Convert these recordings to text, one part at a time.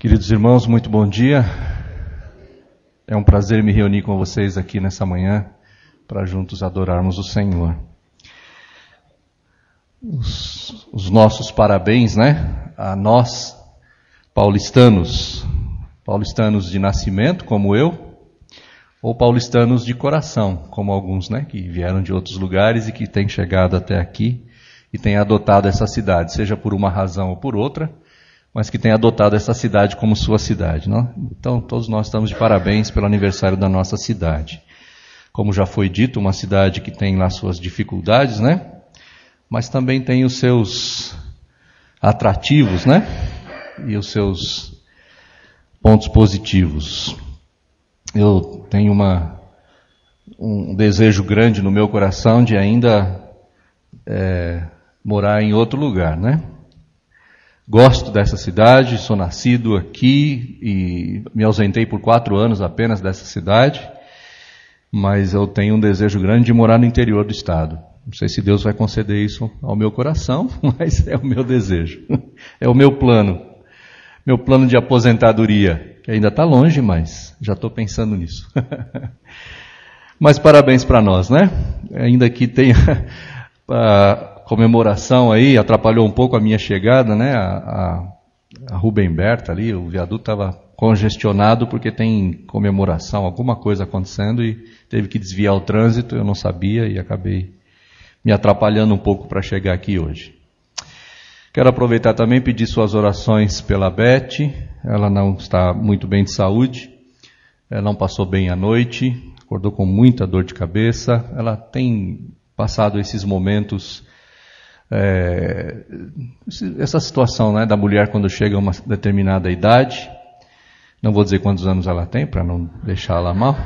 Queridos irmãos, muito bom dia. É um prazer me reunir com vocês aqui nessa manhã para juntos adorarmos o Senhor. Os nossos parabéns, a nós, paulistanos de nascimento, como eu, ou paulistanos de coração, como alguns, que vieram de outros lugares e que têm chegado até aqui e têm adotado essa cidade, seja por uma razão ou por outra, mas que têm adotado essa cidade como sua cidade. Então, todos nós estamos de parabéns pelo aniversário da nossa cidade. Como já foi dito, uma cidade que tem lá suas dificuldades, mas também tem os seus atrativos, e os seus pontos positivos. Eu tenho um desejo grande no meu coração de ainda morar em outro lugar, Gosto dessa cidade, sou nascido aqui e me ausentei por 4 anos apenas dessa cidade, mas eu tenho um desejo grande de morar no interior do estado. Não sei se Deus vai conceder isso ao meu coração, mas é o meu desejo, é o meu plano de aposentadoria, que ainda está longe, mas já estou pensando nisso. Mas parabéns para nós, Ainda que tenha comemoração aí, atrapalhou um pouco a minha chegada, a Rubem Berta ali, o viaduto estava congestionado porque tem comemoração, alguma coisa acontecendo e teve que desviar o trânsito, eu não sabia e acabei me atrapalhando um pouco para chegar aqui hoje. Quero aproveitar também e pedir suas orações pela Beth, ela não está muito bem de saúde, ela não passou bem a noite, acordou com muita dor de cabeça, ela tem passado esses momentos, essa situação da mulher quando chega a uma determinada idade, não vou dizer quantos anos ela tem para não deixá-la mal,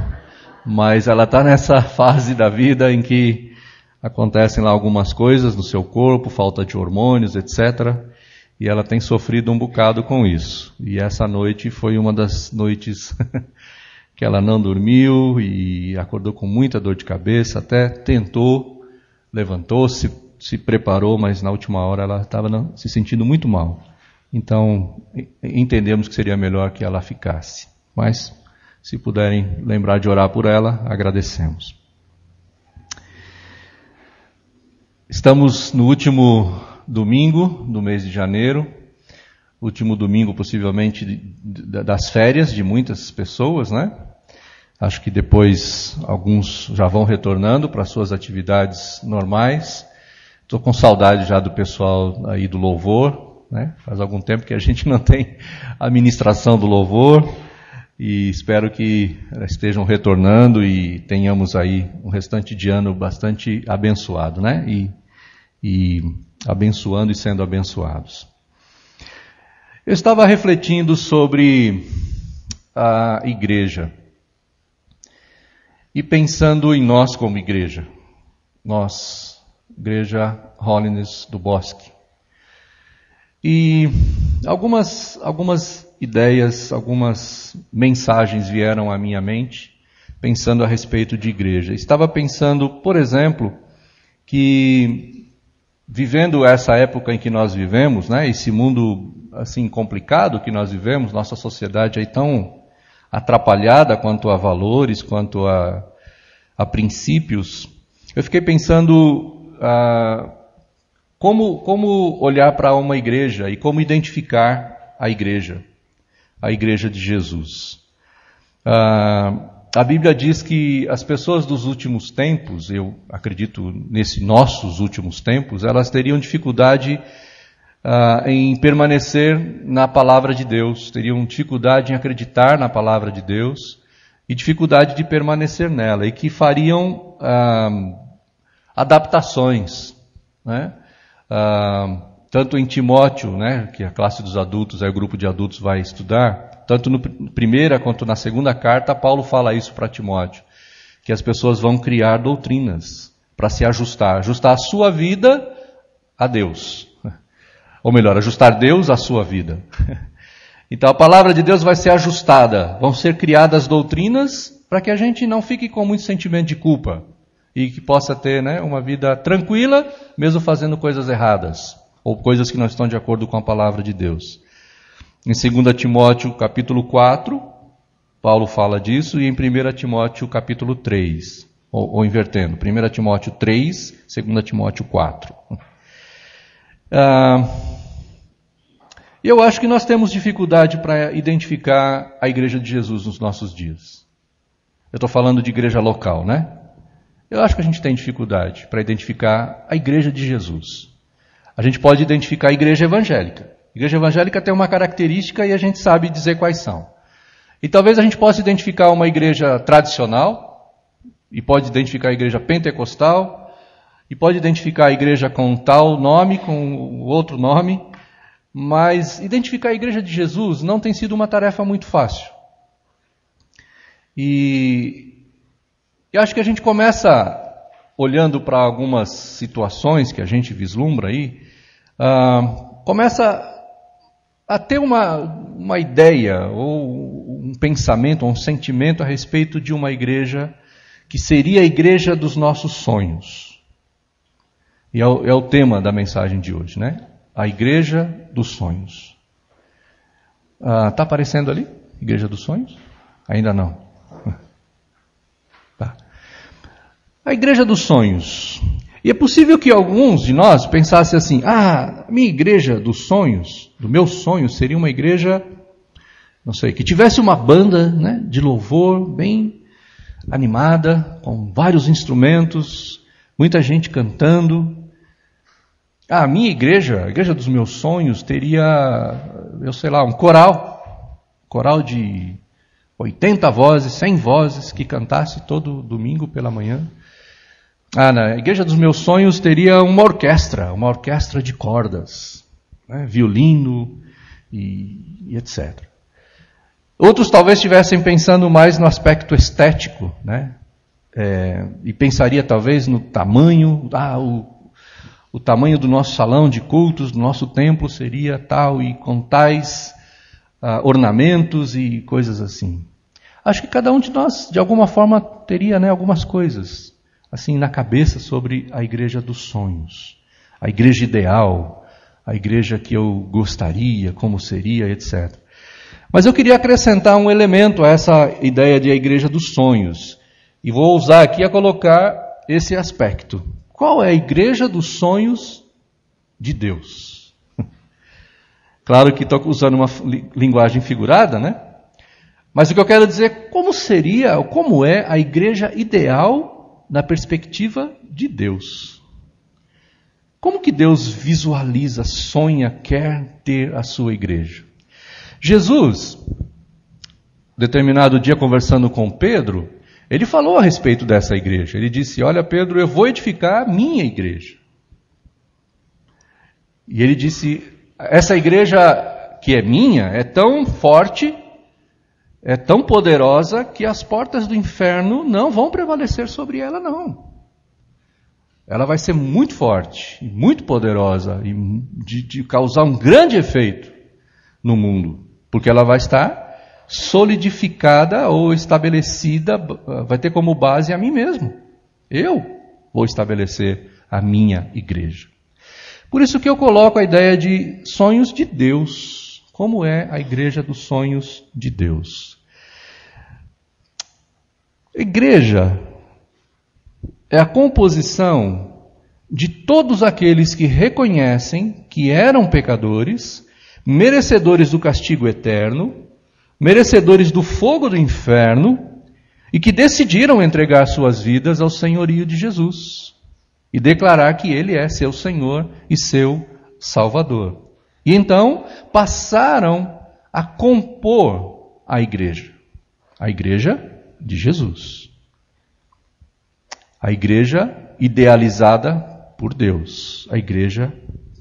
mas ela está nessa fase da vida em que acontecem lá algumas coisas no seu corpo, falta de hormônios, etc. E ela tem sofrido um bocado com isso. E essa noite foi uma das noites que ela não dormiu e acordou com muita dor de cabeça, até tentou, levantou-se, se preparou, mas na última hora ela estava se sentindo muito mal. Então, entendemos que seria melhor que ela ficasse. Mas, se puderem lembrar de orar por ela, agradecemos. Estamos no último domingo do mês de janeiro, último domingo possivelmente das férias de muitas pessoas, Acho que depois alguns já vão retornando para suas atividades normais. Estou com saudade já do pessoal aí do louvor, Faz algum tempo que a gente não tem a ministração do louvor e espero que estejam retornando e tenhamos aí um restante de ano bastante abençoado, E abençoando e sendo abençoados. Eu estava refletindo sobre a igreja e pensando em nós como igreja, Igreja Holiness do Bosque. E algumas ideias, algumas mensagens vieram à minha mente, pensando a respeito de igreja. Estava pensando, por exemplo, que vivendo essa época em que nós vivemos, esse mundo assim complicado que nós vivemos, nossa sociedade aí tão atrapalhada quanto a valores, quanto a princípios, eu fiquei pensando como olhar para uma igreja e como identificar a igreja de Jesus. A Bíblia diz que as pessoas dos últimos tempos, eu acredito nesses nossos últimos tempos, elas teriam dificuldade em permanecer na palavra de Deus, teriam dificuldade em acreditar na palavra de Deus e dificuldade de permanecer nela, e que fariam adaptações, tanto em Timóteo, que a classe dos adultos, o grupo de adultos vai estudar, tanto na primeira quanto na segunda carta, Paulo fala isso para Timóteo, que as pessoas vão criar doutrinas para se ajustar a sua vida a Deus, ou melhor, ajustar Deus à sua vida. Então a palavra de Deus vai ser ajustada, vão ser criadas doutrinas para que a gente não fique com muito sentimento de culpa e que possa ter uma vida tranquila, mesmo fazendo coisas erradas ou coisas que não estão de acordo com a palavra de Deus. Em 2 Timóteo capítulo 4, Paulo fala disso, e em 1 Timóteo capítulo 3, ou invertendo, 1 Timóteo 3, 2 Timóteo 4. Eu acho que nós temos dificuldade para identificar a Igreja de Jesus nos nossos dias. Eu estou falando de igreja local, né? Eu acho que a gente tem dificuldade para identificar a Igreja de Jesus. A gente pode identificar a Igreja Evangélica. A Igreja Evangélica tem uma característica e a gente sabe dizer quais são. E talvez a gente possa identificar uma igreja tradicional, e pode identificar a igreja pentecostal, e pode identificar a igreja com tal nome, com outro nome, mas identificar a Igreja de Jesus não tem sido uma tarefa muito fácil. E eu acho que a gente começa, olhando para algumas situações que a gente vislumbra aí, começa a ter uma ideia, ou um pensamento, ou um sentimento a respeito de uma igreja que seria a igreja dos nossos sonhos. E é o tema da mensagem de hoje, né? A Igreja dos Sonhos. Está aparecendo ali? Igreja dos Sonhos? Ainda não. Tá. A Igreja dos Sonhos. E é possível que alguns de nós pensassem assim, a minha igreja dos sonhos, do meu sonho, seria uma igreja, não sei, que tivesse uma banda, né, de louvor bem animada, com vários instrumentos, muita gente cantando. A minha igreja, a igreja dos meus sonhos, teria, eu sei lá, um coral de 80 vozes, 100 vozes, que cantasse todo domingo pela manhã. Na igreja dos meus sonhos teria uma orquestra de cordas, né, violino e etc. Outros talvez estivessem pensando mais no aspecto estético, né, e pensaria talvez no tamanho, o tamanho do nosso salão de cultos, do nosso templo seria tal e com tais ornamentos e coisas assim. Acho que cada um de nós, de alguma forma, teria, né, algumas coisas assim na cabeça sobre a igreja dos sonhos, a igreja ideal, a igreja que eu gostaria, como seria, etc. Mas eu queria acrescentar um elemento a essa ideia de a igreja dos sonhos, e vou usar aqui a colocar esse aspecto. Qual é a igreja dos sonhos de Deus? Claro que estou usando uma linguagem figurada, né? Mas o que eu quero dizer, como é a igreja ideal na perspectiva de Deus? Como que Deus visualiza, sonha, quer ter a sua igreja? Jesus, determinado dia conversando com Pedro, ele falou a respeito dessa igreja. Ele disse, olha Pedro, eu vou edificar a minha igreja. E ele disse, essa igreja que é minha é tão forte, é tão poderosa, que as portas do inferno não vão prevalecer sobre ela, não. Ela vai ser muito forte, muito poderosa, e de causar um grande efeito no mundo. Porque ela vai estar solidificada ou estabelecida, vai ter como base a mim mesmo. Eu vou estabelecer a minha igreja. Por isso que eu coloco a ideia de sonhos de Deus. Como é a igreja dos sonhos de Deus? Igreja é a composição de todos aqueles que reconhecem que eram pecadores, merecedores do castigo eterno, merecedores do fogo do inferno, e que decidiram entregar suas vidas ao senhorio de Jesus e declarar que Ele é seu Senhor e seu Salvador. E então passaram a compor a igreja de Jesus, a igreja idealizada por Deus, a igreja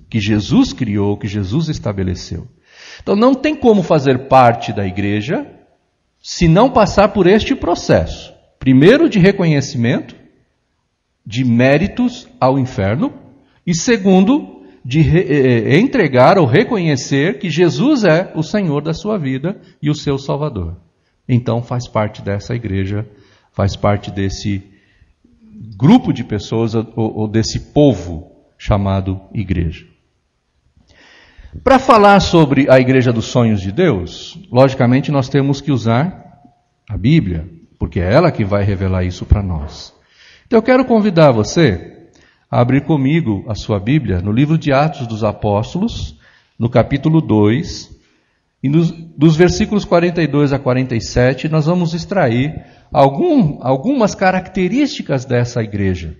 que Jesus criou, que Jesus estabeleceu. Então não tem como fazer parte da igreja se não passar por este processo. Primeiro, de reconhecimento de méritos ao inferno, e segundo, de entregar ou reconhecer que Jesus é o Senhor da sua vida e o seu Salvador. Então faz parte dessa igreja, faz parte desse grupo de pessoas ou desse povo chamado igreja. Para falar sobre a igreja dos sonhos de Deus, logicamente nós temos que usar a Bíblia, porque é ela que vai revelar isso para nós. Então eu quero convidar você a abrir comigo a sua Bíblia no livro de Atos dos Apóstolos, no capítulo 2, e dos versículos 42 a 47, nós vamos extrair algumas características dessa igreja,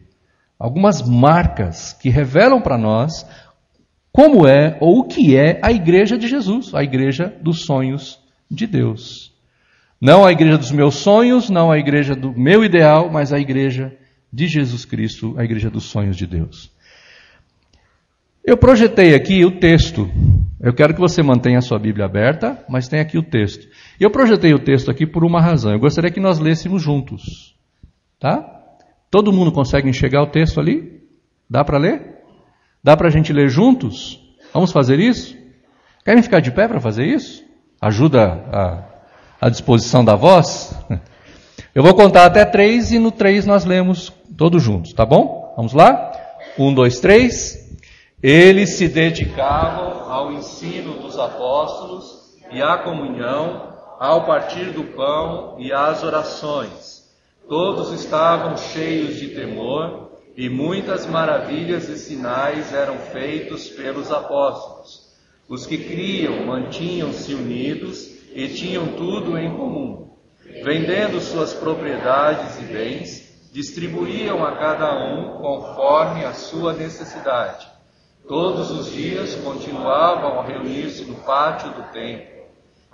algumas marcas que revelam para nós como é ou o que é a igreja de Jesus, a igreja dos sonhos de Deus. Não a igreja dos meus sonhos, não a igreja do meu ideal, mas a igreja de Jesus Cristo, a igreja dos sonhos de Deus. Eu projetei aqui o texto. Eu quero que você mantenha a sua Bíblia aberta, mas tem aqui o texto. Eu projetei o texto aqui por uma razão. Eu gostaria que nós lêssemos juntos. Tá? Todo mundo consegue enxergar o texto ali? Dá para ler? Dá para a gente ler juntos? Vamos fazer isso? Querem ficar de pé para fazer isso? Ajuda a disposição da voz? Eu vou contar até 3 e no 3 nós lemos todos juntos, tá bom? Vamos lá? 1, 2, 3... Eles se dedicavam ao ensino dos apóstolos e à comunhão, ao partir do pão e às orações. Todos estavam cheios de temor e muitas maravilhas e sinais eram feitos pelos apóstolos. Os que criam mantinham-se unidos e tinham tudo em comum. Vendendo suas propriedades e bens, distribuíam a cada um conforme a sua necessidade. Todos os dias continuavam a reunir-se no pátio do templo.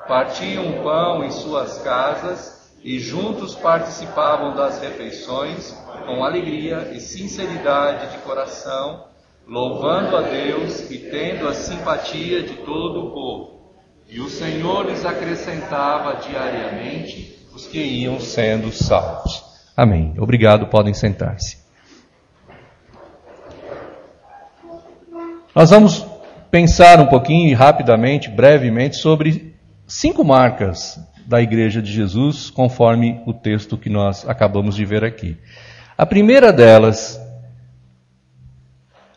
Partiam o pão em suas casas e juntos participavam das refeições com alegria e sinceridade de coração, louvando a Deus e tendo a simpatia de todo o povo. E o Senhor lhes acrescentava diariamente os que iam sendo salvos. Amém. Obrigado, podem sentar-se. Nós vamos pensar um pouquinho, rapidamente, brevemente, sobre 5 marcas da Igreja de Jesus, conforme o texto que nós acabamos de ver aqui. A primeira delas,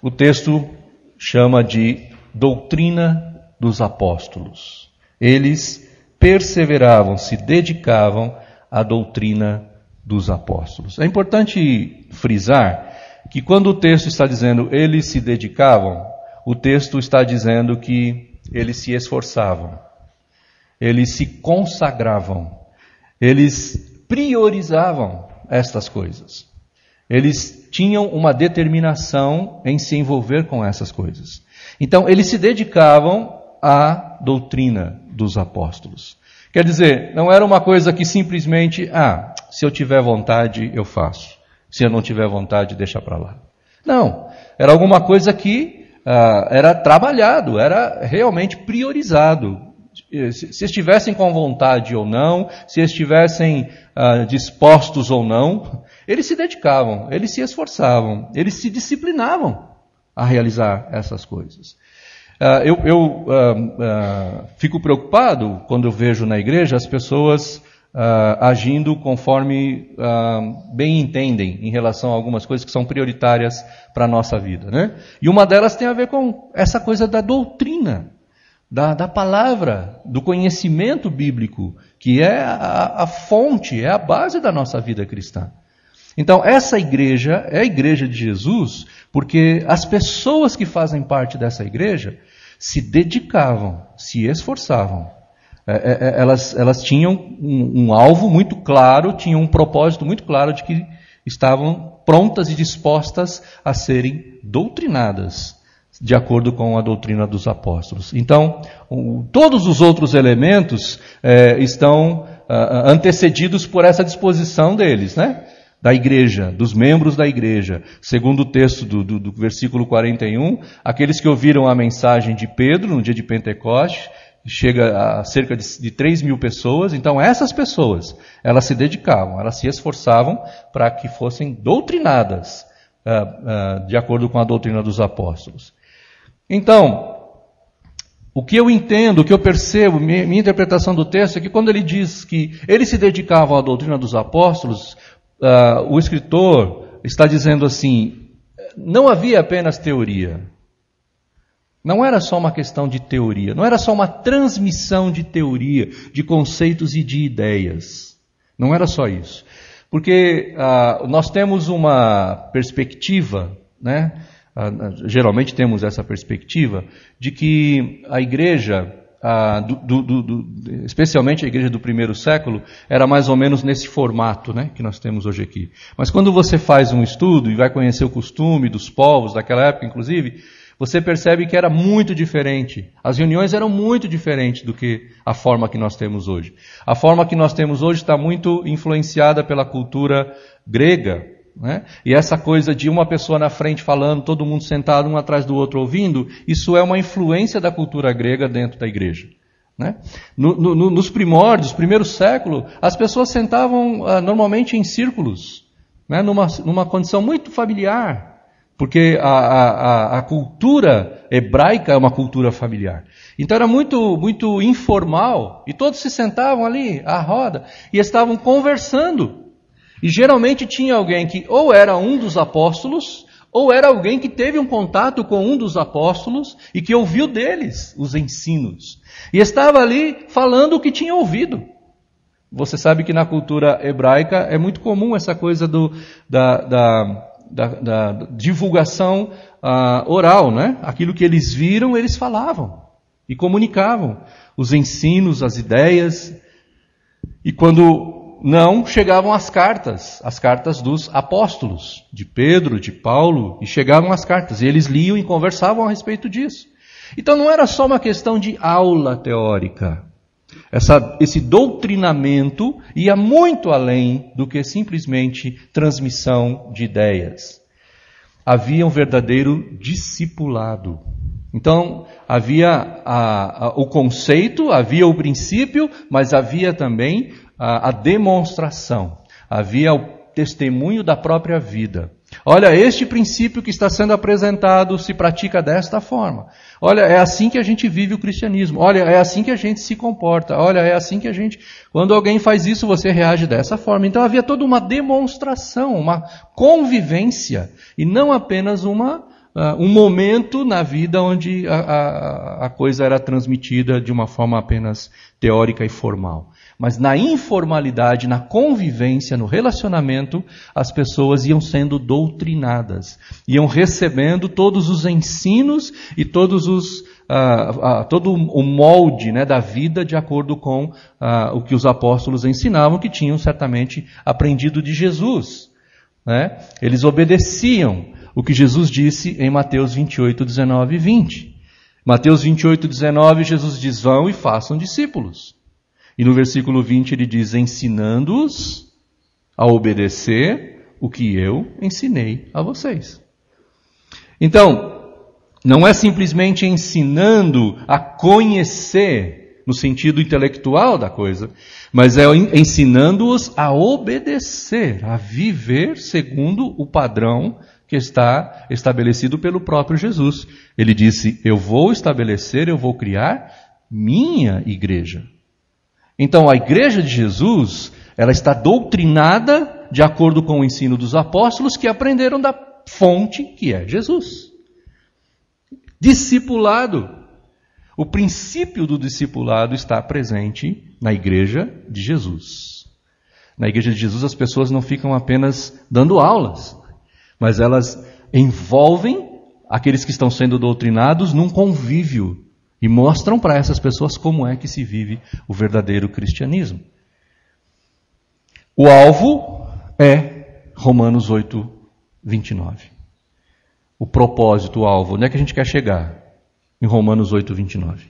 o texto chama de doutrina dos apóstolos. Eles perseveravam, se dedicavam à doutrina dos apóstolos. É importante frisar que quando o texto está dizendo eles se dedicavam, o texto está dizendo que eles se esforçavam, eles se consagravam, eles priorizavam estas coisas. Eles tinham uma determinação em se envolver com essas coisas. Então, eles se dedicavam à doutrina dos apóstolos. Quer dizer, não era uma coisa que simplesmente, se eu tiver vontade, eu faço. Se eu não tiver vontade, deixa para lá. Não, era alguma coisa que era trabalhado, era realmente priorizado. Se estivessem com vontade ou não, se estivessem dispostos ou não, eles se dedicavam, eles se esforçavam, eles se disciplinavam a realizar essas coisas. Eu fico preocupado quando eu vejo na igreja as pessoas agindo conforme bem entendem em relação a algumas coisas que são prioritárias para a nossa vida, né? E uma delas tem a ver com essa coisa da doutrina, da palavra, do conhecimento bíblico, que é a fonte, é a base da nossa vida cristã. Então, essa igreja é a igreja de Jesus, porque as pessoas que fazem parte dessa igreja se dedicavam, se esforçavam. Elas tinham um alvo muito claro, tinham um propósito muito claro de que estavam prontas e dispostas a serem doutrinadas de acordo com a doutrina dos apóstolos. Então, todos os outros elementos estão antecedidos por essa disposição deles, né? Da igreja, dos membros da igreja. Segundo o texto do versículo 41, aqueles que ouviram a mensagem de Pedro no dia de Pentecostes, chega a cerca de 3.000 pessoas. Então essas pessoas, elas se dedicavam, elas se esforçavam para que fossem doutrinadas de acordo com a doutrina dos apóstolos. Então, o que eu entendo, o que eu percebo, minha interpretação do texto é que quando ele diz que eles se dedicavam à doutrina dos apóstolos, o escritor está dizendo assim, não havia apenas teoria, Não era só uma questão de teoria, não era só uma transmissão de teoria, de conceitos e de ideias. Não era só isso. Porque nós temos uma perspectiva, né? Geralmente temos essa perspectiva, de que a igreja, especialmente a igreja do primeiro século, era mais ou menos nesse formato, né, que nós temos hoje aqui. Mas quando você faz um estudo e vai conhecer o costume dos povos daquela época, inclusive, você percebe que era muito diferente. As reuniões eram muito diferentes do que a forma que nós temos hoje. A forma que nós temos hoje está muito influenciada pela cultura grega, né? E essa coisa de uma pessoa na frente falando, todo mundo sentado um atrás do outro ouvindo, isso é uma influência da cultura grega dentro da igreja, né? Nos primórdios, primeiro século, as pessoas sentavam normalmente em círculos, né? Numa condição muito familiar. Porque a cultura hebraica é uma cultura familiar. Então era muito, muito informal. E todos se sentavam ali, à roda, e estavam conversando. E geralmente tinha alguém que ou era um dos apóstolos, ou era alguém que teve um contato com um dos apóstolos e que ouviu deles os ensinos. E estava ali falando o que tinha ouvido. Você sabe que na cultura hebraica é muito comum essa coisa da divulgação oral, né? Aquilo que eles viram, eles falavam e comunicavam os ensinos, as ideias. E quando não, chegavam as cartas dos apóstolos, de Pedro, de Paulo, e chegavam as cartas, e eles liam e conversavam a respeito disso. Então não era só uma questão de aula teórica. Esse doutrinamento ia muito além do que simplesmente transmissão de ideias. Havia um verdadeiro discipulado. Então, havia o conceito, havia o princípio, mas havia também a demonstração. Havia o testemunho da própria vida. Olha, este princípio que está sendo apresentado se pratica desta forma. Olha, é assim que a gente vive o cristianismo. Olha, é assim que a gente se comporta. Olha, é assim que a gente... Quando alguém faz isso, você reage dessa forma. Então havia toda uma demonstração, uma convivência, e não apenas um momento na vida onde a coisa era transmitida de uma forma apenas teórica e formal. Mas na informalidade, na convivência, no relacionamento, as pessoas iam sendo doutrinadas, iam recebendo todos os ensinos e todo o molde, né, da vida de acordo com o que os apóstolos ensinavam, que tinham certamente aprendido de Jesus, né? Eles obedeciam o que Jesus disse em Mateus 28, 19 e 20. Mateus 28, 19, Jesus diz: vão e façam discípulos. E no versículo 20 ele diz: ensinando-os a obedecer o que eu ensinei a vocês. Então, não é simplesmente ensinando a conhecer no sentido intelectual da coisa, mas é ensinando-os a obedecer, a viver segundo o padrão que está estabelecido pelo próprio Jesus. Ele disse: eu vou criar minha igreja. Então, a igreja de Jesus, ela está doutrinada de acordo com o ensino dos apóstolos que aprenderam da fonte que é Jesus. Discipulado. O princípio do discipulado está presente na igreja de Jesus. Na igreja de Jesus, as pessoas não ficam apenas dando aulas, mas elas envolvem aqueles que estão sendo doutrinados num convívio e mostram para essas pessoas como é que se vive o verdadeiro cristianismo. O alvo é Romanos 8, 29. O propósito, o alvo, onde é que a gente quer chegar? Em Romanos 8, 29.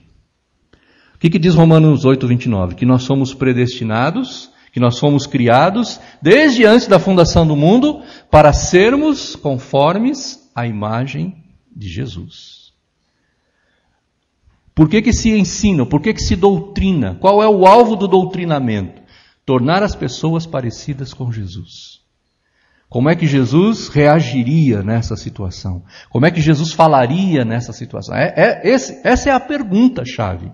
O que diz Romanos 8, 29? Que nós somos predestinados, que nós fomos criados desde antes da fundação do mundo para sermos conformes à imagem de Jesus. Por que se ensina? Por que se doutrina? Qual é o alvo do doutrinamento? Tornar as pessoas parecidas com Jesus. Como é que Jesus reagiria nessa situação? Como é que Jesus falaria nessa situação? Essa é a pergunta-chave.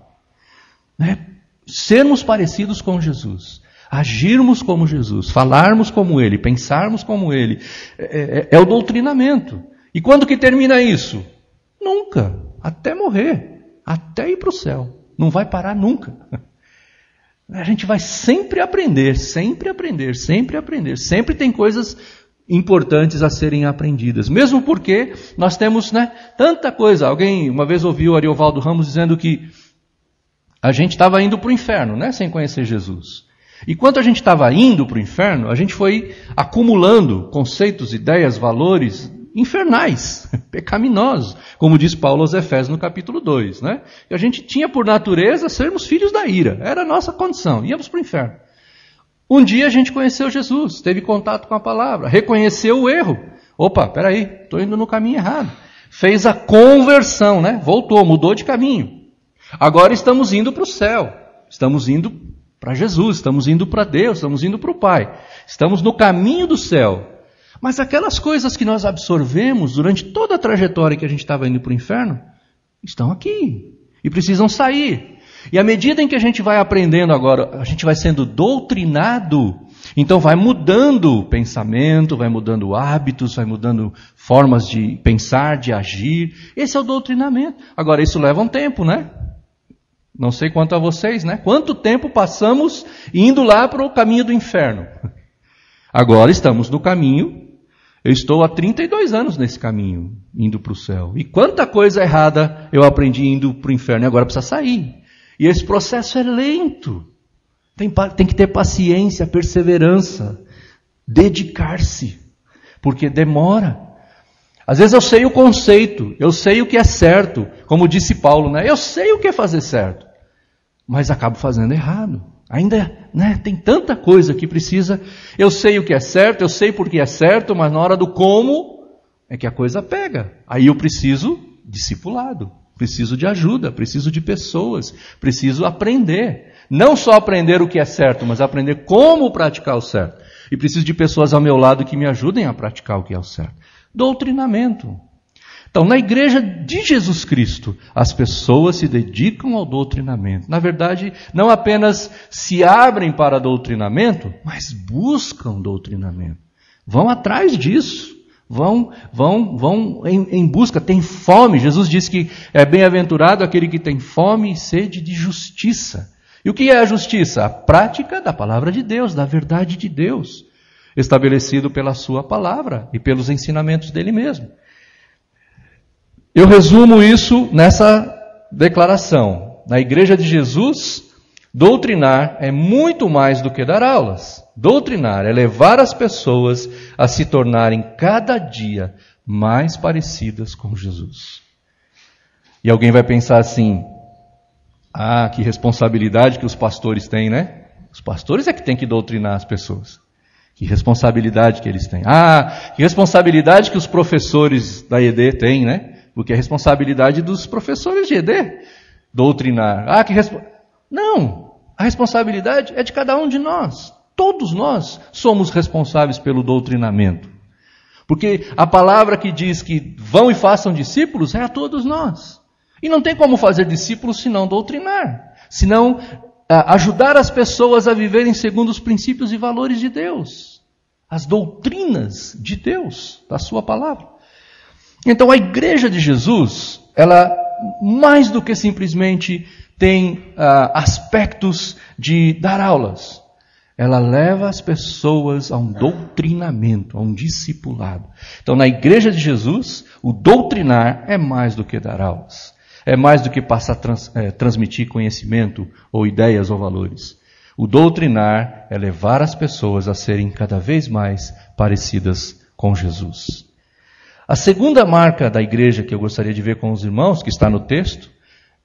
Sermos parecidos com Jesus. Agirmos como Jesus. Falarmos como Ele. Pensarmos como Ele. É o doutrinamento. E quando que termina isso? Nunca. até morrer, até ir para o céu. Não vai parar nunca. A gente vai sempre aprender, sempre aprender, sempre aprender. Sempre tem coisas importantes a serem aprendidas. Mesmo porque nós temos, tanta coisa. Alguém uma vez ouviu o Ariovaldo Ramos dizendo que a gente estava indo para o inferno, sem conhecer Jesus. E quando a gente estava indo para o inferno, a gente foi acumulando conceitos, ideias, valores infernais, pecaminosos, como diz Paulo aos Efésios no capítulo 2. E a gente tinha por natureza sermos filhos da ira, era a nossa condição, íamos para o inferno. Um dia a gente conheceu Jesus, teve contato com a palavra, reconheceu o erro. Opa, peraí, estou indo no caminho errado. Fez a conversão, voltou, mudou de caminho. Agora estamos indo para o céu, estamos indo para Jesus, estamos indo para Deus, estamos indo para o Pai. Estamos no caminho do céu. Mas aquelas coisas que nós absorvemos durante toda a trajetória que a gente estava indo para o inferno, estão aqui e precisam sair. E à medida em que a gente vai aprendendo agora, a gente vai sendo doutrinado, então vai mudando o pensamento, vai mudando hábitos, vai mudando formas de pensar, de agir. Esse é o doutrinamento. Agora, isso leva um tempo, Não sei quanto a vocês, Quanto tempo passamos indo lá para o caminho do inferno? Agora estamos no caminho. Eu estou há 32 anos nesse caminho, indo para o céu. E quanta coisa errada eu aprendi indo para o inferno e agora precisa sair. E esse processo é lento. Tem que ter paciência, perseverança, dedicar-se, porque demora. Às vezes eu sei o conceito, eu sei o que é certo, como disse Paulo, eu sei o que é fazer certo, mas acabo fazendo errado. Ainda, tem tanta coisa que precisa, eu sei o que é certo, eu sei porque é certo, mas na hora do como, é que a coisa pega. Aí eu preciso discipulado, preciso de ajuda, preciso de pessoas, preciso aprender. Não só aprender o que é certo, mas aprender como praticar o certo. E preciso de pessoas ao meu lado que me ajudem a praticar o que é o certo. Doutrinamento. Então, na igreja de Jesus Cristo, as pessoas se dedicam ao doutrinamento. Na verdade, não apenas se abrem para doutrinamento, mas buscam doutrinamento. Vão atrás disso. Vão em busca, tem fome. Jesus disse que é bem-aventurado aquele que tem fome e sede de justiça. E o que é a justiça? A prática da palavra de Deus, da verdade de Deus, estabelecido pela sua palavra e pelos ensinamentos dele mesmo. Eu resumo isso nessa declaração. Na igreja de Jesus, doutrinar é muito mais do que dar aulas. Doutrinar é levar as pessoas a se tornarem cada dia mais parecidas com Jesus. E alguém vai pensar assim, que responsabilidade que os pastores têm, Os pastores é que têm que doutrinar as pessoas. Que responsabilidade que eles têm. Que responsabilidade que os professores da ED têm, Porque é responsabilidade dos professores de ED doutrinar. Não, a responsabilidade é de cada um de nós. Todos nós somos responsáveis pelo doutrinamento. Porque a palavra que diz que vão e façam discípulos é a todos nós. E não tem como fazer discípulos se não doutrinar. Senão ajudar as pessoas a viverem segundo os princípios e valores de Deus. As doutrinas de Deus, da sua palavra. Então a igreja de Jesus, ela mais do que simplesmente tem aspectos de dar aulas. Ela leva as pessoas a um doutrinamento, a um discipulado. Então na igreja de Jesus, o doutrinar é mais do que dar aulas. É mais do que passar transmitir conhecimento ou ideias ou valores. O doutrinar é levar as pessoas a serem cada vez mais parecidas com Jesus. A segunda marca da igreja que eu gostaria de ver com os irmãos, que está no texto,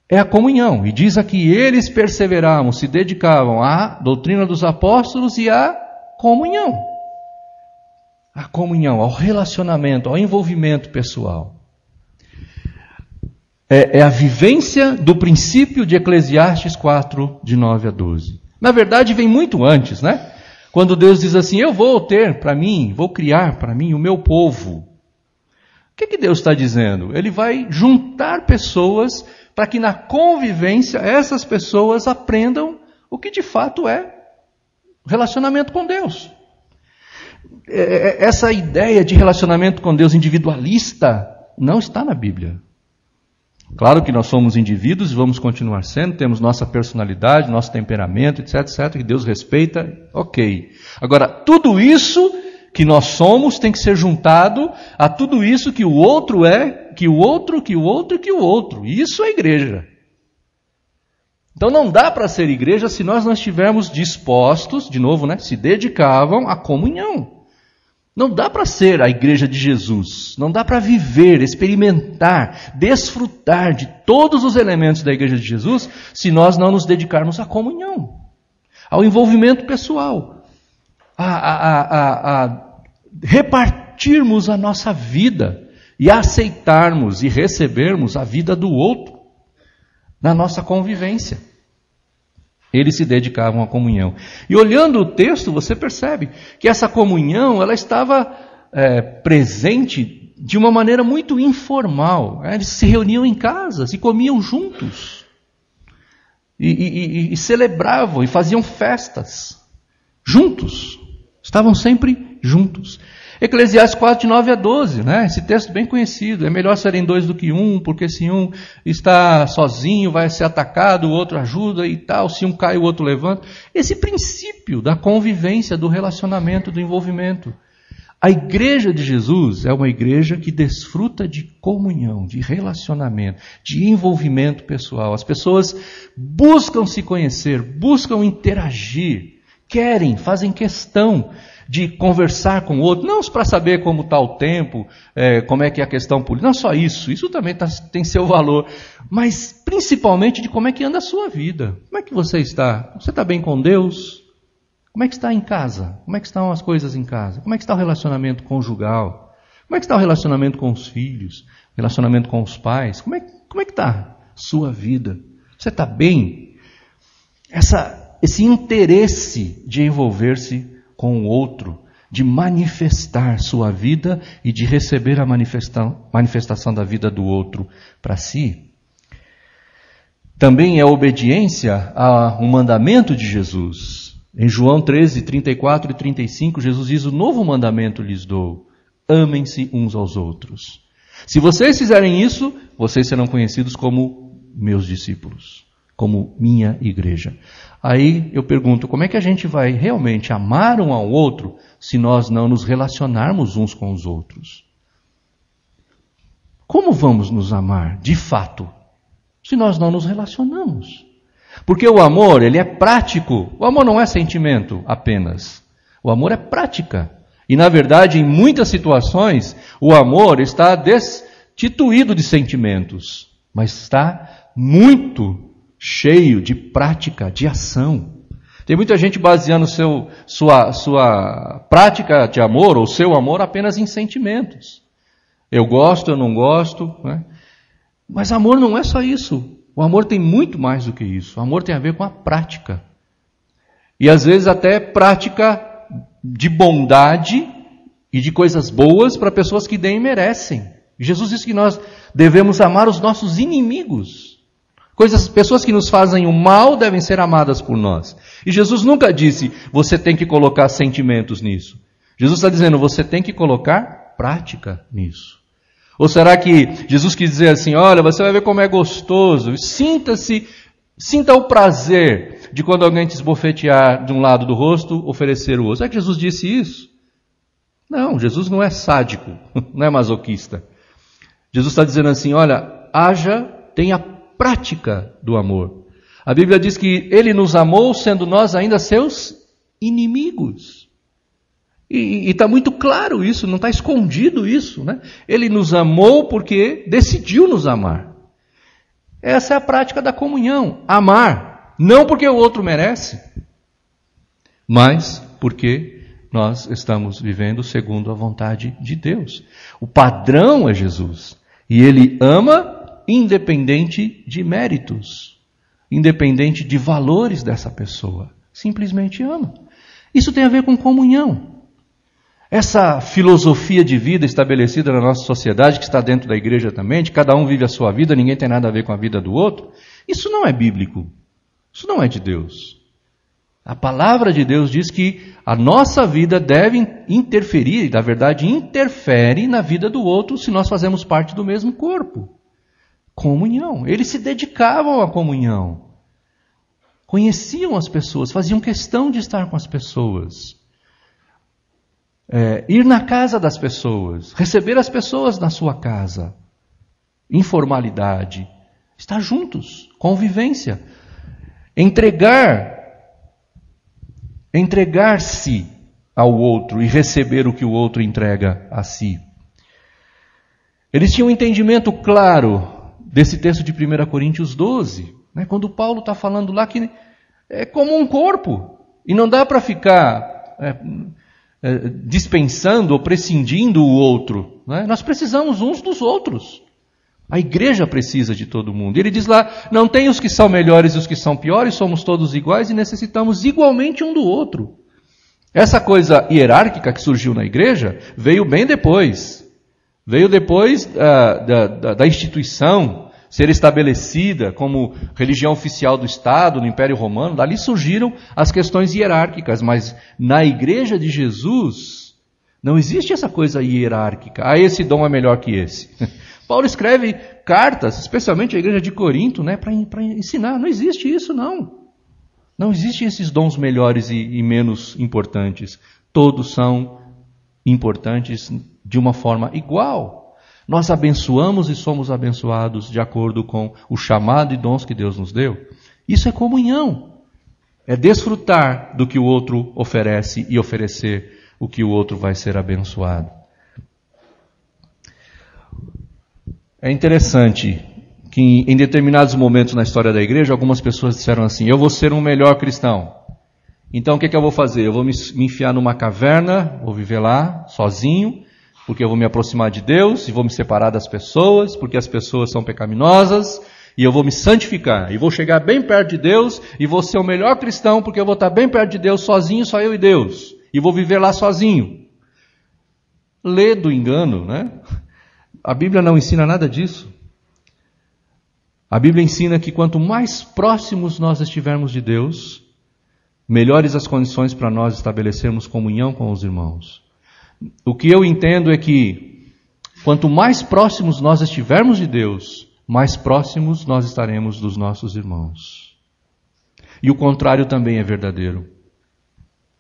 é a comunhão. E diz aqui, eles perseveravam, se dedicavam à doutrina dos apóstolos e à comunhão. A comunhão, ao relacionamento, ao envolvimento pessoal. É a vivência do princípio de Eclesiastes 4, de 9 a 12. Na verdade, vem muito antes, Quando Deus diz assim, eu vou ter para mim, vou criar para mim o meu povo. O que Deus está dizendo? Ele vai juntar pessoas para que na convivência essas pessoas aprendam o que de fato é relacionamento com Deus. Essa ideia de relacionamento com Deus individualista não está na Bíblia. Claro que nós somos indivíduos e vamos continuar sendo, temos nossa personalidade, nosso temperamento, etc, etc, que Deus respeita, ok. Agora, tudo isso que nós somos tem que ser juntado a tudo isso que o outro é, que o outro, que o outro e que o outro. Isso é igreja. Então não dá para ser igreja se nós não estivermos dispostos, de novo, se dedicavam à comunhão. Não dá para ser a igreja de Jesus, não dá para viver, experimentar, desfrutar de todos os elementos da igreja de Jesus se nós não nos dedicarmos à comunhão, ao envolvimento pessoal, a repartirmos a nossa vida e aceitarmos e recebermos a vida do outro na nossa convivência. Eles se dedicavam à comunhão. E olhando o texto, você percebe que essa comunhão ela estava presente de uma maneira muito informal. Eles se reuniam em casas e comiam juntos. E celebravam e faziam festas. Juntos. Estavam sempre juntos. Eclesiastes 4, de 9 a 12, esse texto bem conhecido. É melhor serem dois do que um, porque se um está sozinho, vai ser atacado, o outro ajuda e tal. Se um cai, o outro levanta. Esse princípio da convivência, do relacionamento, do envolvimento. A igreja de Jesus é uma igreja que desfruta de comunhão, de relacionamento, de envolvimento pessoal. As pessoas buscam se conhecer, buscam interagir, querem, fazem questão de conversar com o outro, não para saber como está o tempo, como é que é a questão política, não só isso, isso também tem seu valor, mas principalmente de como é que anda a sua vida. Como é que você está? Você está bem com Deus? Como é que está em casa? Como é que estão as coisas em casa? Como é que está o relacionamento conjugal? Como é que está o relacionamento com os filhos? Relacionamento com os pais? Como é que está a sua vida? Você está bem? Esse interesse de envolver-se com o outro, de manifestar sua vida e de receber a manifestação da vida do outro para si. Também é obediência ao mandamento de Jesus. Em João 13, 34 e 35, Jesus diz: o novo mandamento lhes dou, amem-se uns aos outros. Se vocês fizerem isso, vocês serão conhecidos como meus discípulos, como minha igreja. Aí eu pergunto, como é que a gente vai realmente amar um ao outro se nós não nos relacionarmos uns com os outros? Como vamos nos amar, de fato, se nós não nos relacionamos? Porque o amor, ele é prático. O amor não é sentimento apenas. O amor é prática. E na verdade, em muitas situações, o amor está destituído de sentimentos, mas está muito cheio de prática, de ação. Tem muita gente baseando sua prática de amor, ou seu amor, apenas em sentimentos. Eu gosto, eu não gosto. Mas amor não é só isso. O amor tem muito mais do que isso. O amor tem a ver com a prática. E às vezes até prática de bondade e de coisas boas para pessoas que nem merecem. Jesus disse que nós devemos amar os nossos inimigos. Pessoas que nos fazem o mal devem ser amadas por nós. E Jesus nunca disse, você tem que colocar sentimentos nisso. Jesus está dizendo, você tem que colocar prática nisso. Ou será que Jesus quis dizer assim, olha, você vai ver como é gostoso, sinta o prazer de quando alguém te esbofetear de um lado do rosto, oferecer o outro. Será que Jesus disse isso? Não, Jesus não é sádico, não é masoquista. Jesus está dizendo assim, olha, tenha prática do amor. A Bíblia diz que Ele nos amou sendo nós ainda seus inimigos. E está muito claro isso, não está escondido isso. Ele nos amou porque decidiu nos amar. Essa é a prática da comunhão. Amar, não porque o outro merece, mas porque nós estamos vivendo segundo a vontade de Deus. O padrão é Jesus. E Ele ama independente de méritos, independente de valores dessa pessoa. Simplesmente ama. Isso tem a ver com comunhão. Essa filosofia de vida estabelecida na nossa sociedade, que está dentro da igreja também, de cada um vive a sua vida, ninguém tem nada a ver com a vida do outro, isso não é bíblico. Isso não é de Deus. A palavra de Deus diz que a nossa vida deve interferir, e na verdade interfere na vida do outro se nós fazemos parte do mesmo corpo. Comunhão. Eles se dedicavam à comunhão. Conheciam as pessoas, faziam questão de estar com as pessoas. Ir na casa das pessoas, receber as pessoas na sua casa. Informalidade. Estar juntos, convivência. Entregar-se ao outro e receber o que o outro entrega a si. Eles tinham um entendimento claro desse texto de 1 Coríntios 12, né, quando Paulo está falando lá que é como um corpo, e não dá para ficar dispensando ou prescindindo o outro. Né? Nós precisamos uns dos outros. A igreja precisa de todo mundo. Ele diz lá, não tem os que são melhores e os que são piores, somos todos iguais e necessitamos igualmente um do outro. Essa coisa hierárquica que surgiu na igreja veio bem depois. Veio depois da instituição ser estabelecida como religião oficial do Estado, no Império Romano. Dali surgiram as questões hierárquicas, mas na igreja de Jesus não existe essa coisa hierárquica. Esse dom é melhor que esse. Paulo escreve cartas, especialmente à igreja de Corinto, né, para ensinar. Não existe isso, não. Não existem esses dons melhores e menos importantes. Todos são importantes de uma forma igual. Nós abençoamos e somos abençoados de acordo com o chamado e dons que Deus nos deu. Isso é comunhão. É desfrutar do que o outro oferece e oferecer o que o outro vai ser abençoado. É interessante que em determinados momentos na história da igreja, algumas pessoas disseram assim, eu vou ser um melhor cristão. Então o que eu vou fazer? Eu vou me enfiar numa caverna, vou viver lá, sozinho, porque eu vou me aproximar de Deus e vou me separar das pessoas, porque as pessoas são pecaminosas, e eu vou me santificar, e vou chegar bem perto de Deus, e vou ser o melhor cristão, porque eu vou estar bem perto de Deus, sozinho, só eu e Deus, e vou viver lá sozinho. Lê do engano, né? A Bíblia não ensina nada disso. A Bíblia ensina que quanto mais próximos nós estivermos de Deus, melhores as condições para nós estabelecermos comunhão com os irmãos. O que eu entendo é que quanto mais próximos nós estivermos de Deus, mais próximos nós estaremos dos nossos irmãos. E o contrário também é verdadeiro.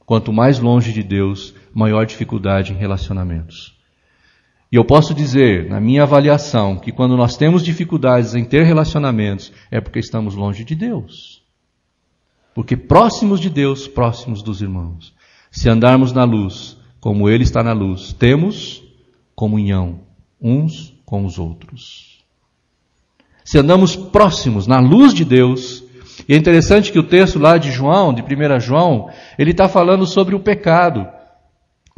Quanto mais longe de Deus, maior dificuldade em relacionamentos. E eu posso dizer, na minha avaliação, que quando nós temos dificuldades em ter relacionamentos, é porque estamos longe de Deus. Porque próximos de Deus, próximos dos irmãos. Se andarmos na luz, como Ele está na luz, temos comunhão uns com os outros. Se andamos próximos, na luz de Deus, e é interessante que o texto lá de João, de 1 João, ele está falando sobre o pecado.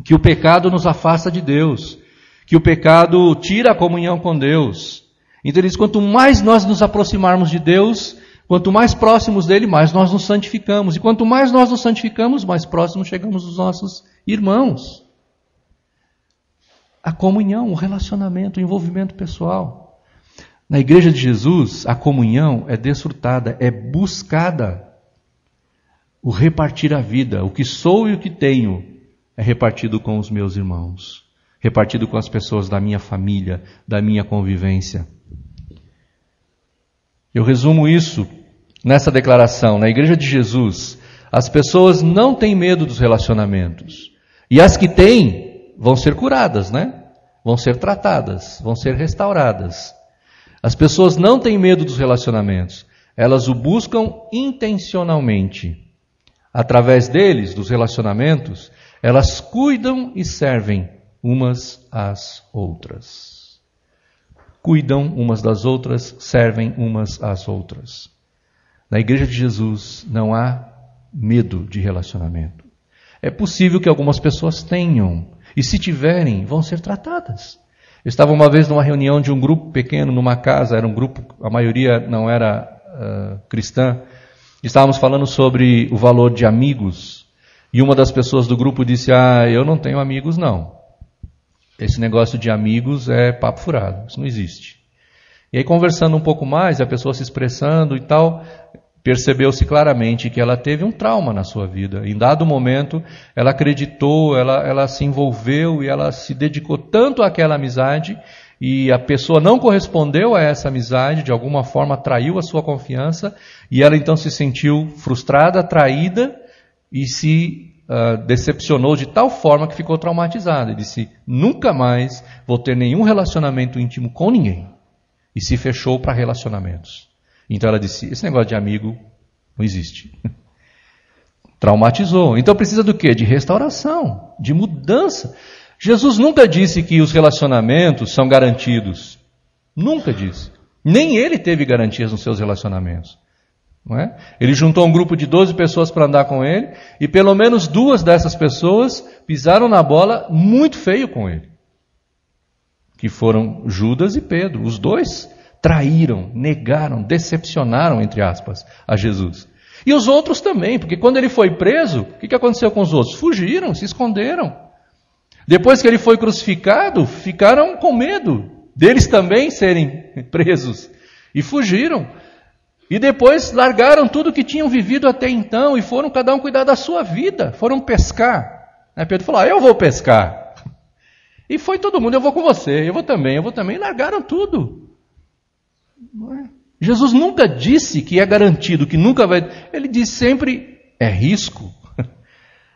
Que o pecado nos afasta de Deus. Que o pecado tira a comunhão com Deus. Então ele diz, quanto mais nós nos aproximarmos de Deus, quanto mais próximos dele, mais nós nos santificamos. E quanto mais nós nos santificamos, mais próximos chegamos dos nossos irmãos. A comunhão, o relacionamento, o envolvimento pessoal. Na igreja de Jesus, a comunhão é desfrutada, é buscada. O repartir a vida, o que sou e o que tenho, é repartido com os meus irmãos. Repartido com as pessoas da minha família, da minha convivência. Eu resumo isso nessa declaração. Na igreja de Jesus, as pessoas não têm medo dos relacionamentos. E as que têm, vão ser curadas, né? Vão ser tratadas, vão ser restauradas. As pessoas não têm medo dos relacionamentos. Elas o buscam intencionalmente. Através deles, dos relacionamentos, elas cuidam e servem umas às outras. Cuidam umas das outras, servem umas às outras. Na igreja de Jesus não há medo de relacionamento. É possível que algumas pessoas tenham, e se tiverem, vão ser tratadas. Eu estava uma vez numa reunião de um grupo pequeno, numa casa, era um grupo, a maioria não era cristã. Estávamos falando sobre o valor de amigos, e uma das pessoas do grupo disse, eu não tenho amigos não. Esse negócio de amigos é papo furado, isso não existe. E aí conversando um pouco mais, a pessoa se expressando e tal, percebeu-se claramente que ela teve um trauma na sua vida. Em dado momento, ela acreditou, ela se envolveu e ela se dedicou tanto àquela amizade e a pessoa não correspondeu a essa amizade, de alguma forma traiu a sua confiança, e ela então se sentiu frustrada, traída, e se decepcionou de tal forma que ficou traumatizada. E disse, nunca mais vou ter nenhum relacionamento íntimo com ninguém. E se fechou para relacionamentos. Então ela disse, esse negócio de amigo não existe. Traumatizou. Então precisa do quê? De restauração, de mudança. Jesus nunca disse que os relacionamentos são garantidos. Nunca disse. Nem ele teve garantias nos seus relacionamentos. Não é? Ele juntou um grupo de 12 pessoas para andar com ele, e pelo menos 2 dessas pessoas pisaram na bola muito feio com ele. Que foram Judas e Pedro. Os 2 traíram, negaram, decepcionaram, entre aspas, a Jesus. E os outros também, porque quando ele foi preso, o que aconteceu com os outros? Fugiram, se esconderam. Depois que ele foi crucificado, ficaram com medo deles também serem presos. E fugiram. E depois largaram tudo que tinham vivido até então e foram cada um cuidar da sua vida. Foram pescar. Aí Pedro falou, eu vou pescar. E foi todo mundo, eu vou com você, eu vou também. E largaram tudo. Não é? Jesus nunca disse que é garantido, que nunca vai... Ele diz sempre, é risco.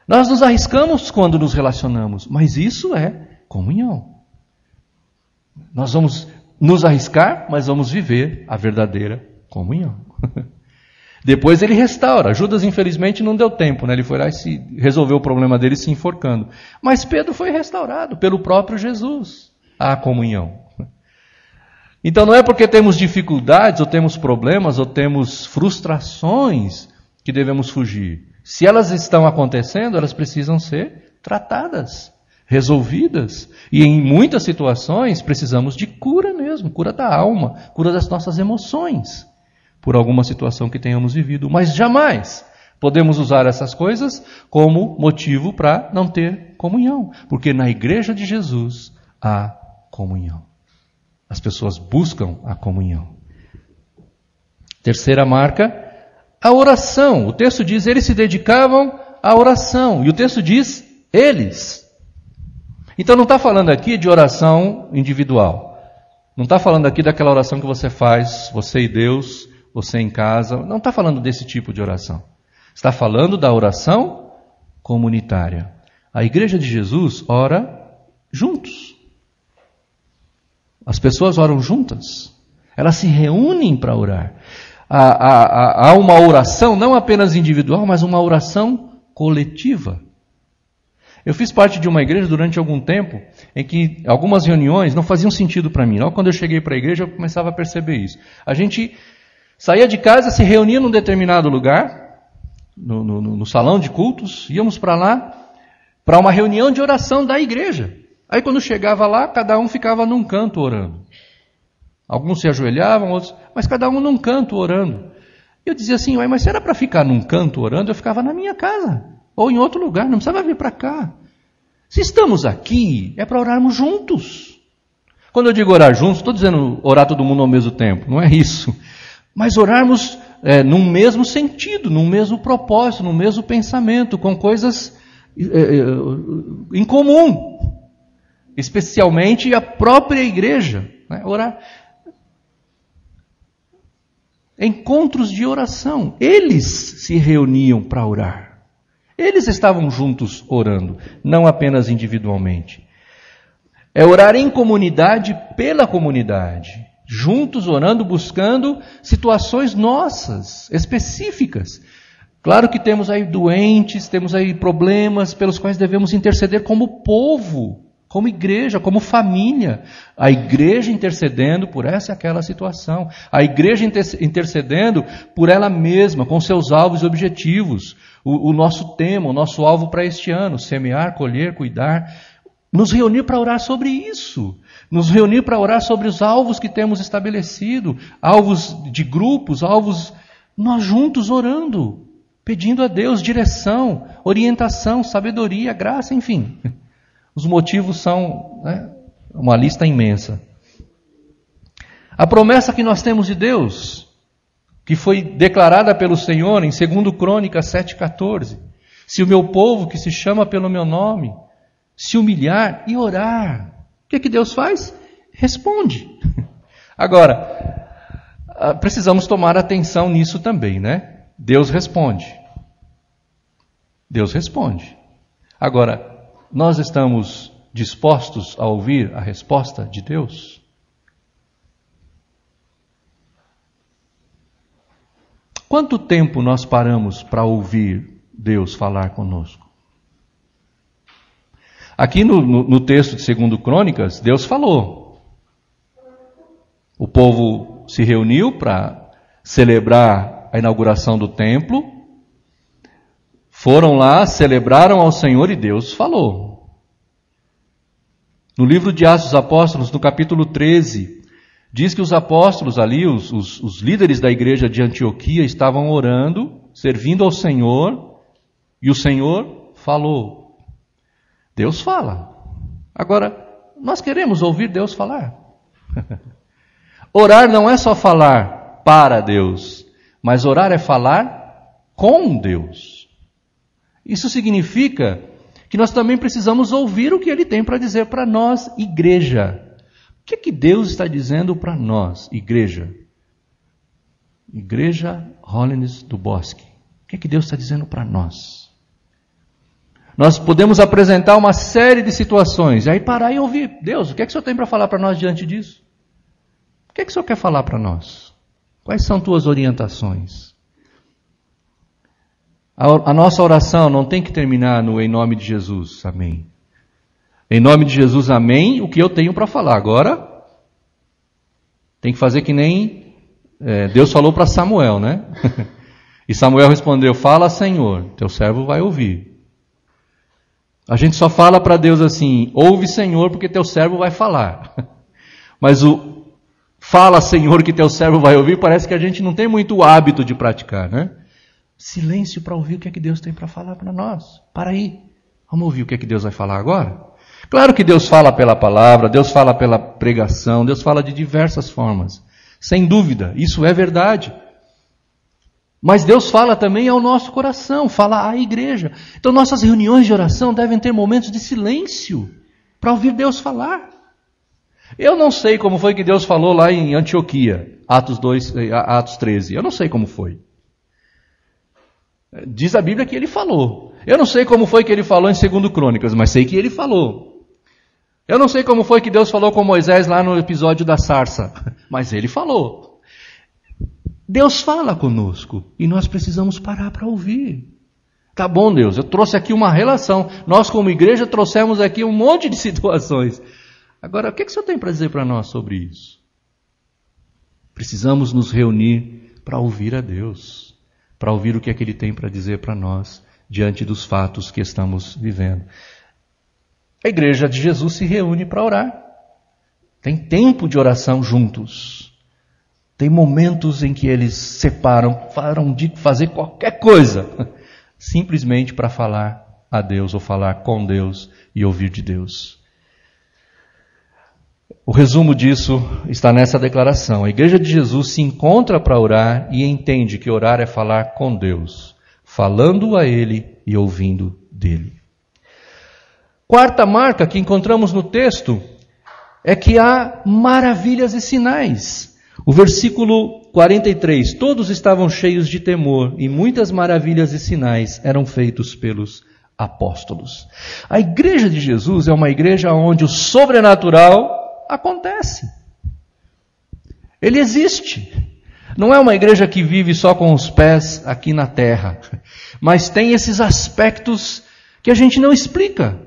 Nós nos arriscamos quando nos relacionamos, mas isso é comunhão. Nós vamos nos arriscar, mas vamos viver a verdadeira comunhão. Depois ele restaura. Judas, infelizmente, não deu tempo, né? Ele foi lá e resolveu o problema dele se enforcando. Mas Pedro foi restaurado pelo próprio Jesus à comunhão. Então não é porque temos dificuldades, ou temos problemas, ou temos frustrações que devemos fugir. Se elas estão acontecendo, elas precisam ser tratadas, resolvidas. E em muitas situações precisamos de cura mesmo, cura da alma, cura das nossas emoções, por alguma situação que tenhamos vivido. Mas jamais podemos usar essas coisas como motivo para não ter comunhão. Porque na igreja de Jesus há comunhão. As pessoas buscam a comunhão. Terceira marca, a oração. O texto diz, eles se dedicavam à oração. E o texto diz, eles. Então não está falando aqui de oração individual. Não está falando aqui daquela oração que você faz, você e Deus, você em casa. Não está falando desse tipo de oração. Está falando da oração comunitária. A igreja de Jesus ora juntos. As pessoas oram juntas. Elas se reúnem para orar. Há uma oração não apenas individual, mas uma oração coletiva. Eu fiz parte de uma igreja durante algum tempo em que algumas reuniões não faziam sentido para mim. Logo quando eu cheguei para a igreja, eu começava a perceber isso. A gente saía de casa, se reunia num determinado lugar, no salão de cultos, íamos para lá, para uma reunião de oração da igreja. Aí quando chegava lá, cada um ficava num canto orando. Alguns se ajoelhavam, outros, mas cada um num canto orando. Eu dizia assim, mas se era para ficar num canto orando, eu ficava na minha casa, ou em outro lugar, não precisava vir para cá. Se estamos aqui, é para orarmos juntos. Quando eu digo orar juntos, estou dizendo orar todo mundo ao mesmo tempo, não é isso. Mas orarmos num mesmo sentido, num mesmo propósito, num mesmo pensamento, com coisas em comum. Especialmente a própria igreja. Né? Orar. Encontros de oração. Eles se reuniam para orar. Eles estavam juntos orando, não apenas individualmente. É orar em comunidade pela comunidade. Juntos orando, buscando situações nossas, específicas. Claro que temos aí doentes, temos aí problemas pelos quais devemos interceder como povo, como igreja, como família. A igreja intercedendo por essa e aquela situação. A igreja intercedendo por ela mesma, com seus alvos e objetivos. O nosso tema, o nosso alvo para este ano, semear, colher, cuidar. Nos reunir para orar sobre isso. Nos reunir para orar sobre os alvos que temos estabelecido. Alvos de grupos, alvos... Nós juntos orando, pedindo a Deus direção, orientação, sabedoria, graça, enfim. Os motivos são uma lista imensa. A promessa que nós temos de Deus, que foi declarada pelo Senhor em 2 Crônicas 7,14. Se o meu povo, que se chama pelo meu nome, se humilhar e orar. O que Deus faz? responde. Agora, precisamos tomar atenção nisso também, né? Deus responde. Deus responde. Agora, nós estamos dispostos a ouvir a resposta de Deus? Quanto tempo nós paramos para ouvir Deus falar conosco? Aqui no texto de 2 Crônicas, Deus falou. O povo se reuniu para celebrar a inauguração do templo. Foram lá, celebraram ao Senhor e Deus falou. No livro de Atos dos Apóstolos, no capítulo 13, diz que os apóstolos ali, os líderes da igreja de Antioquia, estavam orando, servindo ao Senhor, e o Senhor falou. Deus fala. Agora, nós queremos ouvir Deus falar. Orar não é só falar para Deus, mas orar é falar com Deus. Isso significa que nós também precisamos ouvir o que Ele tem para dizer para nós, igreja. O que é que Deus está dizendo para nós, igreja? Igreja Holiness do Bosque. O que é que Deus está dizendo para nós? Nós podemos apresentar uma série de situações, e aí parar e ouvir. Deus, o que é que o Senhor tem para falar para nós diante disso? O que é que o Senhor quer falar para nós? Quais são tuas orientações? A nossa oração não tem que terminar no em nome de Jesus, amém. Em nome de Jesus, amém, o que eu tenho para falar. Agora, tem que fazer que nem Deus falou para Samuel, né? E Samuel respondeu, fala Senhor, teu servo vai ouvir. A gente só fala para Deus assim, ouve Senhor, porque teu servo vai falar. Mas o fala Senhor, que teu servo vai ouvir, parece que a gente não tem muito hábito de praticar, né? Silêncio para ouvir o que é que Deus tem para falar para nós. Para aí, vamos ouvir o que é que Deus vai falar agora? Claro que Deus fala pela palavra, Deus fala pela pregação, Deus fala de diversas formas. Sem dúvida, isso é verdade. Mas Deus fala também ao nosso coração, fala à igreja. Então nossas reuniões de oração devem ter momentos de silêncio para ouvir Deus falar. Eu não sei como foi que Deus falou lá em Antioquia, Atos 13. Eu não sei como foi. Diz a Bíblia que ele falou. Eu não sei como foi que ele falou em 2 Crônicas, mas sei que ele falou. Eu não sei como foi que Deus falou com Moisés lá no episódio da sarça, mas ele falou. Deus fala conosco e nós precisamos parar para ouvir. Tá bom, Deus, eu trouxe aqui uma relação. Nós como igreja trouxemos aqui um monte de situações. Agora, o que o Senhor tem para dizer para nós sobre isso? Precisamos nos reunir para ouvir a Deus, para ouvir o que é que Ele tem para dizer para nós diante dos fatos que estamos vivendo. A igreja de Jesus se reúne para orar. Tem tempo de oração juntos. Tem momentos em que eles separam, param de fazer qualquer coisa, simplesmente para falar a Deus ou falar com Deus e ouvir de Deus. O resumo disso está nessa declaração. A igreja de Jesus se encontra para orar e entende que orar é falar com Deus, falando a Ele e ouvindo dele. Quarta marca que encontramos no texto é que há maravilhas e sinais. O versículo 43, todos estavam cheios de temor e muitas maravilhas e sinais eram feitos pelos apóstolos. A igreja de Jesus é uma igreja onde o sobrenatural acontece. Ele existe. Não é uma igreja que vive só com os pés aqui na terra, mas tem esses aspectos que a gente não explica,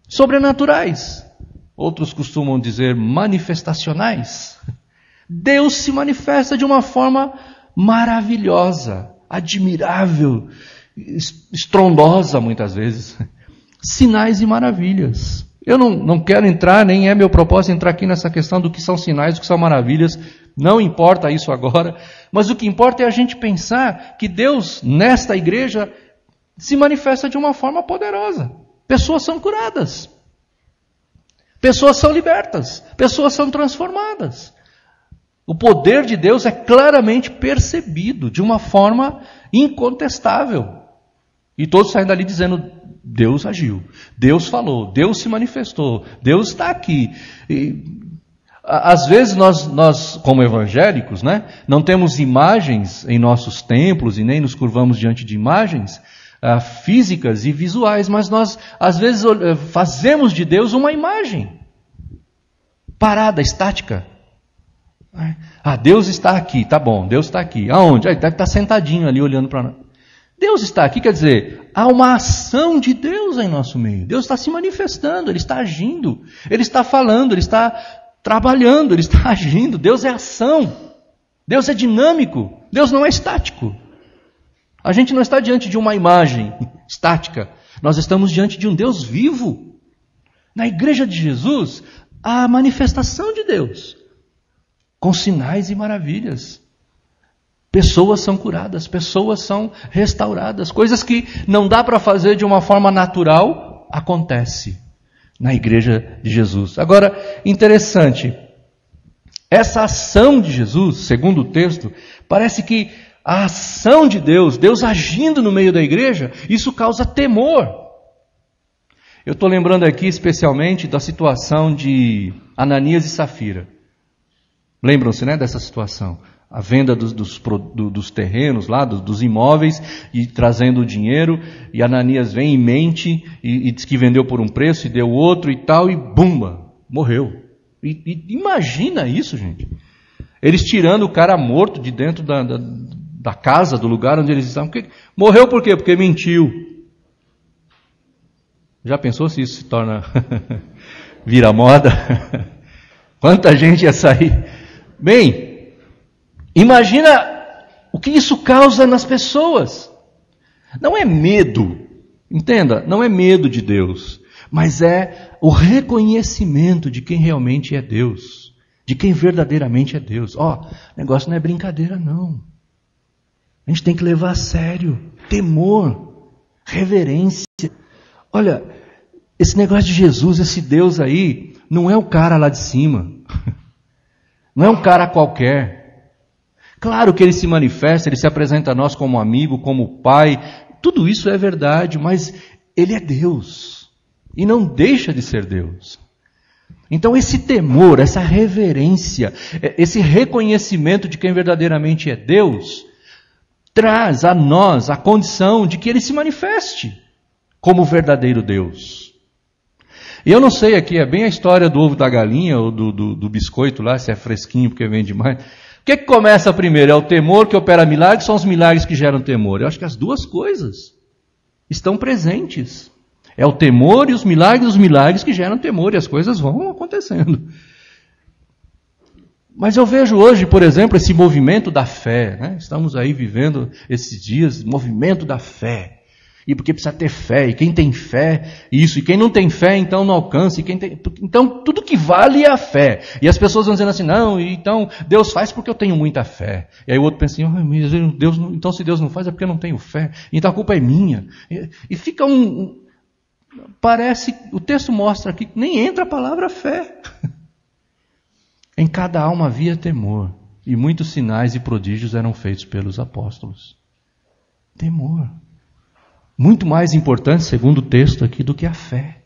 sobrenaturais. Outros costumam dizer manifestacionais. Deus se manifesta de uma forma maravilhosa, admirável, estrondosa muitas vezes. Sinais e maravilhas. Eu não quero entrar, nem é meu propósito entrar aqui nessa questão do que são sinais, do que são maravilhas. Não importa isso agora. Mas o que importa é a gente pensar que Deus, nesta igreja, se manifesta de uma forma poderosa. Pessoas são curadas. Pessoas são libertas. Pessoas são transformadas. O poder de Deus é claramente percebido de uma forma incontestável. E todos saem dali dizendo, Deus agiu, Deus falou, Deus se manifestou, Deus está aqui. E Às vezes nós, como evangélicos, né, não temos imagens em nossos templos e nem nos curvamos diante de imagens físicas e visuais, mas nós, às vezes, fazemos de Deus uma imagem parada, estática. Deus está aqui, tá bom, Deus está aqui. Aonde? Ele deve estar sentadinho ali olhando para nós. Deus está aqui, quer dizer, há uma ação de Deus em nosso meio. Deus está se manifestando, Ele está agindo, Ele está falando, Ele está trabalhando, Ele está agindo. Deus é ação, Deus é dinâmico, Deus não é estático. A gente não está diante de uma imagem estática, nós estamos diante de um Deus vivo. Na igreja de Jesus, há a manifestação de Deus, com sinais e maravilhas. Pessoas são curadas, pessoas são restauradas. Coisas que não dá para fazer de uma forma natural, acontece na igreja de Jesus. Agora, interessante, essa ação de Jesus, segundo o texto, parece que a ação de Deus, Deus agindo no meio da igreja, isso causa temor. Eu estou lembrando aqui especialmente da situação de Ananias e Safira. Lembram-se, né, dessa situação? A venda dos terrenos lá, dos imóveis, e trazendo o dinheiro, e Ananias vem e mente, e diz que vendeu por um preço, e deu outro e tal, e bumba, morreu. E imagina isso, gente. Eles tirando o cara morto de dentro da casa, do lugar onde eles estavam. Morreu por quê? Porque mentiu. Já pensou se isso se torna vira moda? Quanta gente ia sair? Bem, imagina o que isso causa nas pessoas. Não é medo, entenda, não é medo de Deus, mas é o reconhecimento de quem realmente é Deus, de quem verdadeiramente é Deus. O negócio não é brincadeira, não. A gente tem que levar a sério, temor, reverência. Olha, esse negócio de Jesus, esse Deus aí, não é o cara lá de cima. Não é um cara qualquer. Claro que ele se manifesta, ele se apresenta a nós como amigo, como pai. Tudo isso é verdade, mas ele é Deus. E não deixa de ser Deus. Então esse temor, essa reverência, esse reconhecimento de quem verdadeiramente é Deus, traz a nós a condição de que ele se manifeste como verdadeiro Deus. E eu não sei aqui, é bem a história do ovo da galinha ou do biscoito lá, se é fresquinho porque vem demais. O que começa primeiro? É o temor que opera milagres, são os milagres que geram temor? Eu acho que as duas coisas estão presentes. É o temor e os milagres que geram temor, e as coisas vão acontecendo. Mas eu vejo hoje, por exemplo, esse movimento da fé, né? Estamos aí vivendo esses dias, movimento da fé. E porque precisa ter fé, e quem tem fé, isso, e quem não tem fé, então não alcança, então tudo que vale é a fé. E as pessoas vão dizendo assim, não, então Deus faz porque eu tenho muita fé. E aí o outro pensa assim, Deus não, então se Deus não faz é porque eu não tenho fé, então a culpa é minha. E fica parece, o texto mostra aqui que nem entra a palavra fé. Em cada alma havia temor, e muitos sinais e prodígios eram feitos pelos apóstolos. Temor. Muito mais importante, segundo o texto aqui, do que a fé.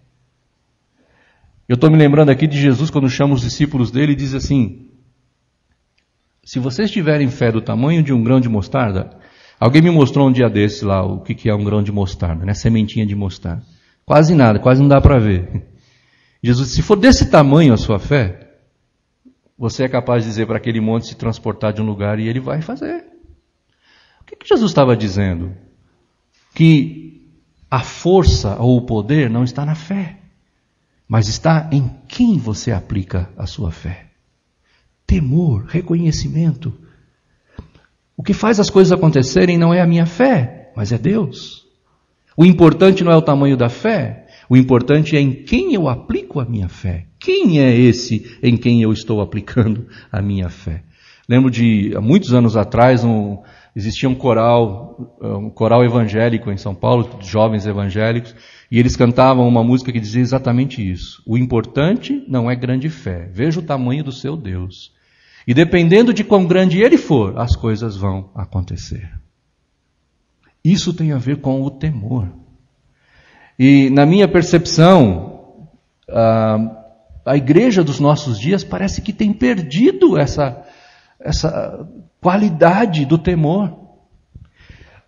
Eu estou me lembrando aqui de Jesus, quando chama os discípulos dele, e diz assim, se vocês tiverem fé do tamanho de um grão de mostarda, alguém me mostrou um dia desses lá, o que é um grão de mostarda, né? Sementinha de mostarda. Quase nada, quase não dá para ver. Jesus disse, se for desse tamanho a sua fé, você é capaz de dizer para aquele monte se transportar de um lugar e ele vai fazer. O que Jesus estava dizendo? Que a força ou o poder não está na fé, mas está em quem você aplica a sua fé. Temor, reconhecimento. O que faz as coisas acontecerem não é a minha fé, mas é Deus. O importante não é o tamanho da fé, o importante é em quem eu aplico a minha fé. Quem é esse em quem eu estou aplicando a minha fé? Lembro de, há muitos anos atrás, existia um coral evangélico em São Paulo, jovens evangélicos, e eles cantavam uma música que dizia exatamente isso. O importante não é grande fé, veja o tamanho do seu Deus. E dependendo de quão grande ele for, as coisas vão acontecer. Isso tem a ver com o temor. E na minha percepção, a igreja dos nossos dias parece que tem perdido essa qualidade do temor.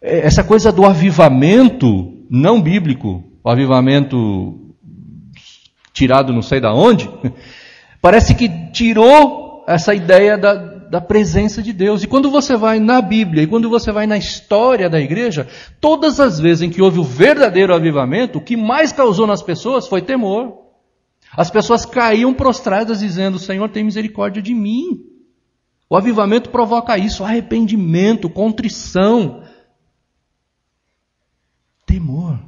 Essa coisa do avivamento não bíblico, o avivamento tirado não sei de onde, parece que tirou essa ideia da presença de Deus. E quando você vai na Bíblia, e quando você vai na história da igreja, todas as vezes em que houve o verdadeiro avivamento, o que mais causou nas pessoas foi temor. As pessoas caíam prostradas dizendo: Senhor, tem misericórdia de mim. O avivamento provoca isso, arrependimento, contrição, temor.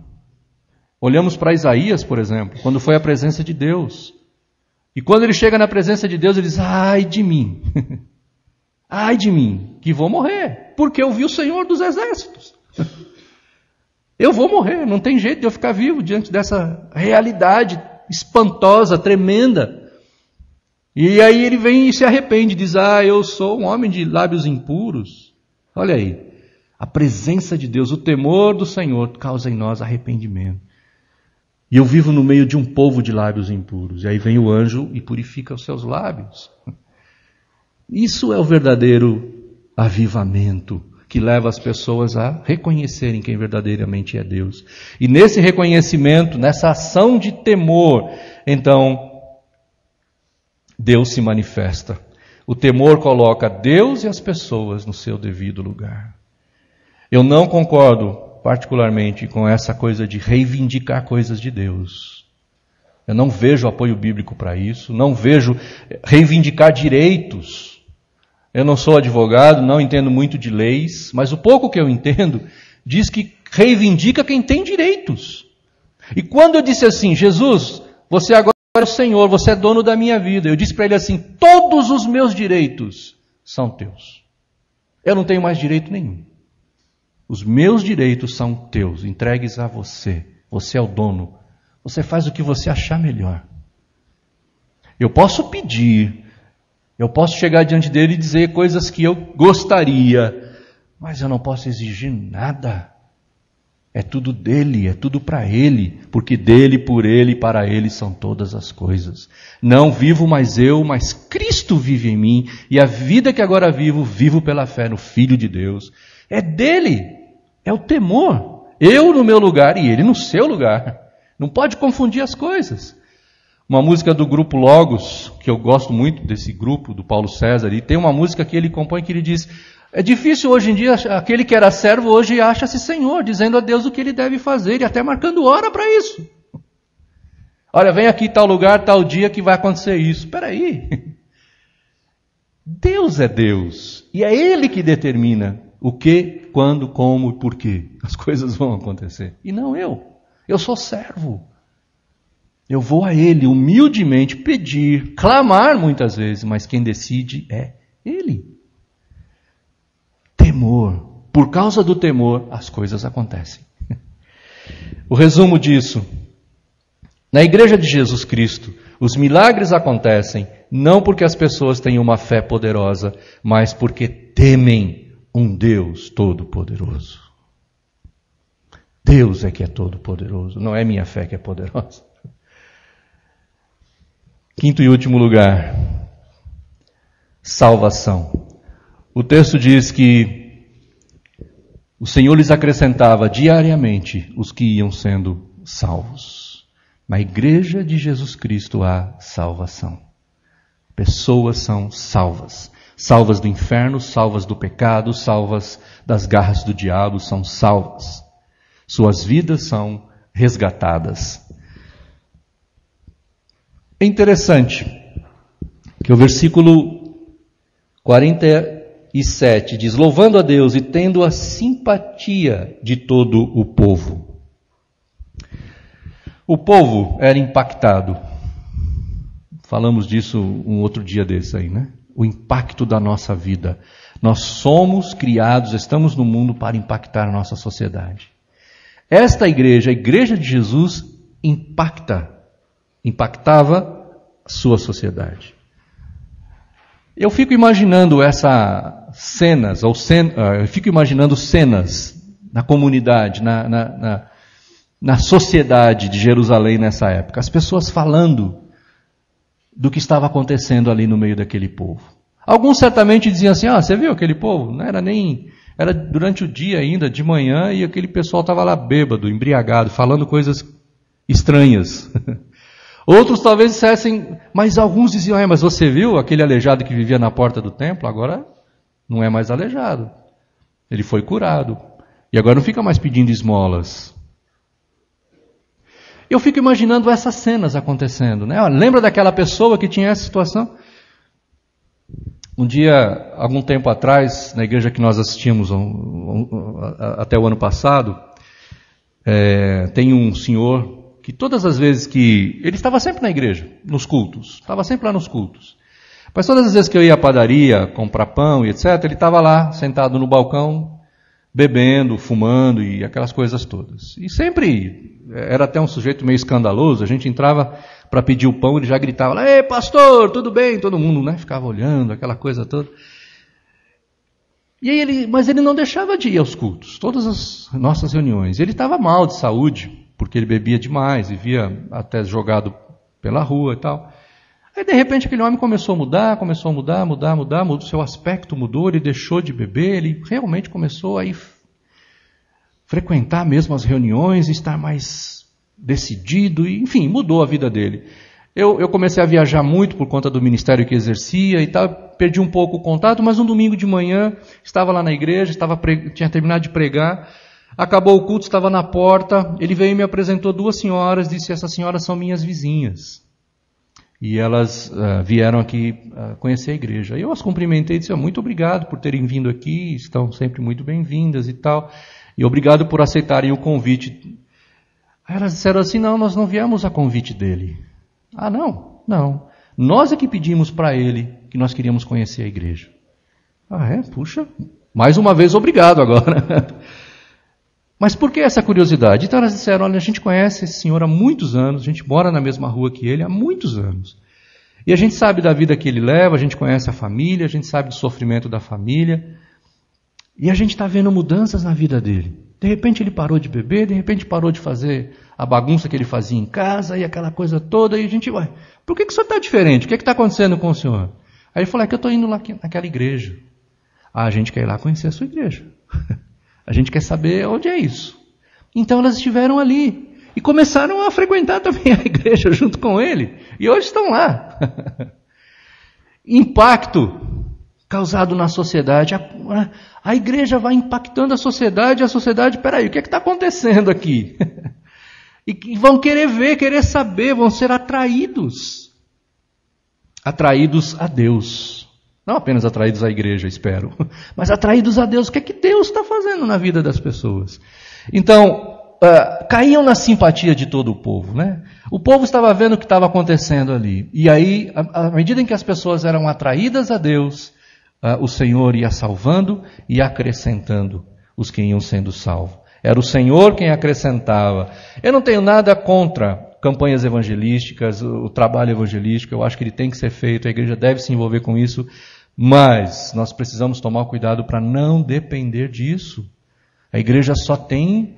Olhamos para Isaías, por exemplo, quando foi a presença de Deus. E quando ele chega na presença de Deus, ele diz: ai de mim, ai de mim, que vou morrer, porque eu vi o Senhor dos Exércitos. Eu vou morrer, não tem jeito de eu ficar vivo diante dessa realidade espantosa, tremenda. E aí ele vem e se arrepende, diz: eu sou um homem de lábios impuros. Olha aí, a presença de Deus, o temor do Senhor causa em nós arrependimento. E eu vivo no meio de um povo de lábios impuros. E aí vem o anjo e purifica os seus lábios. Isso é o verdadeiro avivamento, que leva as pessoas a reconhecerem quem verdadeiramente é Deus. E nesse reconhecimento, nessa ação de temor, então Deus se manifesta. O temor coloca Deus e as pessoas no seu devido lugar. Eu não concordo particularmente com essa coisa de reivindicar coisas de Deus. Eu não vejo apoio bíblico para isso, não vejo reivindicar direitos. Eu não sou advogado, não entendo muito de leis, mas o pouco que eu entendo diz que reivindica quem tem direitos. E quando eu disse assim: Jesus, você agora é o Senhor, você é dono da minha vida, eu disse para ele assim: todos os meus direitos são teus. Eu não tenho mais direito nenhum. Os meus direitos são teus, entregues a você. Você é o dono. Você faz o que você achar melhor. Eu posso pedir, eu posso chegar diante dele e dizer coisas que eu gostaria, mas eu não posso exigir nada. É tudo dele, é tudo para ele, porque dele, por ele e para ele são todas as coisas. Não vivo mais eu, mas Cristo vive em mim, e a vida que agora vivo, vivo pela fé no Filho de Deus. É dele, é o temor. Eu no meu lugar e ele no seu lugar. Não pode confundir as coisas. Uma música do grupo Logos, que eu gosto muito desse grupo, do Paulo César, e tem uma música que ele compõe que ele diz: é difícil hoje em dia, aquele que era servo hoje acha-se senhor, dizendo a Deus o que ele deve fazer e até marcando hora para isso. Olha, vem aqui tal lugar, tal dia que vai acontecer isso. Espera aí. Deus é Deus e é Ele que determina o que, quando, como e por quê as coisas vão acontecer. E não eu. Eu sou servo. Eu vou a Ele humildemente pedir, clamar muitas vezes, mas quem decide é Ele. Temor. Por causa do temor, as coisas acontecem. O resumo disso: na igreja de Jesus Cristo, os milagres acontecem não porque as pessoas têm uma fé poderosa, mas porque temem um Deus todo-poderoso. Deus é que é todo-poderoso, não é minha fé que é poderosa. Quinto e último lugar, salvação. O texto diz que o Senhor lhes acrescentava diariamente os que iam sendo salvos. Na igreja de Jesus Cristo há salvação. Pessoas são salvas. Salvas do inferno, salvas do pecado, salvas das garras do diabo, são salvas. Suas vidas são resgatadas. É interessante que o versículo 47 diz: louvando a Deus e tendo a simpatia de todo o povo. O povo era impactado. Falamos disso um outro dia desse aí, né? O impacto da nossa vida. Nós somos criados, estamos no mundo para impactar a nossa sociedade. Esta igreja, a igreja de Jesus, impactava a sua sociedade. Eu fico imaginando essas cenas, eu fico imaginando cenas na comunidade, na sociedade de Jerusalém nessa época. As pessoas falando do que estava acontecendo ali no meio daquele povo. Alguns certamente diziam assim, você viu aquele povo? Não era nem... Era durante o dia ainda, de manhã, e aquele pessoal estava lá bêbado, embriagado, falando coisas estranhas. Outros talvez dissessem, mas alguns diziam, mas você viu aquele aleijado que vivia na porta do templo? Agora não é mais aleijado. Ele foi curado. E agora não fica mais pedindo esmolas. Eu fico imaginando essas cenas acontecendo, né? Lembra daquela pessoa que tinha essa situação? Um dia, algum tempo atrás, na igreja que nós assistimos até o ano passado, tem um senhor que todas as vezes que... Ele estava sempre na igreja, nos cultos. Estava sempre lá nos cultos. Mas todas as vezes que eu ia à padaria, comprar pão e etc., ele estava lá, sentado no balcão, bebendo, fumando e aquelas coisas todas. E sempre era até um sujeito meio escandaloso. A gente entrava para pedir o pão, ele já gritava lá, ei pastor, tudo bem? Todo mundo, né, ficava olhando, aquela coisa toda. E aí mas ele não deixava de ir aos cultos, todas as nossas reuniões. Ele estava mal de saúde, porque ele bebia demais, vivia até jogado pela rua e tal. Aí de repente aquele homem começou a mudar, o seu aspecto mudou, ele deixou de beber, ele realmente começou a frequentar mesmo as reuniões, estar mais decidido, e, enfim, mudou a vida dele. Eu comecei a viajar muito por conta do ministério que exercia e tal, perdi um pouco o contato, mas um domingo de manhã estava lá na igreja, tinha terminado de pregar, acabou o culto, estava na porta, ele veio e me apresentou 2 senhoras, disse, essas senhoras são minhas vizinhas. E elas vieram aqui conhecer a igreja. Eu as cumprimentei e disse, muito obrigado por terem vindo aqui, estão sempre muito bem-vindas e tal, e obrigado por aceitarem o convite. Aí elas disseram assim, não, nós não viemos a convite dele. Ah, não. Nós é que pedimos para ele que nós queríamos conhecer a igreja. Puxa, mais uma vez obrigado agora. Mas por que essa curiosidade? Então elas disseram, olha, a gente conhece esse senhor há muitos anos, a gente mora na mesma rua que ele há muitos anos. E a gente sabe da vida que ele leva, a gente conhece a família, a gente sabe do sofrimento da família. E a gente está vendo mudanças na vida dele. De repente ele parou de beber, de repente parou de fazer a bagunça que ele fazia em casa e aquela coisa toda. E a gente, por que o senhor está diferente? O que está acontecendo com o senhor? Aí ele falou, que eu estou indo lá naquela igreja. A gente quer ir lá conhecer a sua igreja. A gente quer saber onde é isso. Então elas estiveram ali e começaram a frequentar também a igreja junto com ele. E hoje estão lá. Impacto causado na sociedade. A igreja vai impactando a sociedade, peraí, o que está acontecendo aqui? E vão querer ver, querer saber, vão ser atraídos a Deus. Não apenas atraídos à igreja, espero, mas atraídos a Deus. O que é que Deus está fazendo na vida das pessoas? Então, caíam na simpatia de todo o povo, né? O povo estava vendo o que estava acontecendo ali. E aí, à medida em que as pessoas eram atraídas a Deus, o Senhor ia salvando e acrescentando os que iam sendo salvos. Era o Senhor quem acrescentava. Eu não tenho nada contra campanhas evangelísticas, o trabalho evangelístico, eu acho que ele tem que ser feito, a igreja deve se envolver com isso, mas nós precisamos tomar cuidado para não depender disso. A igreja só tem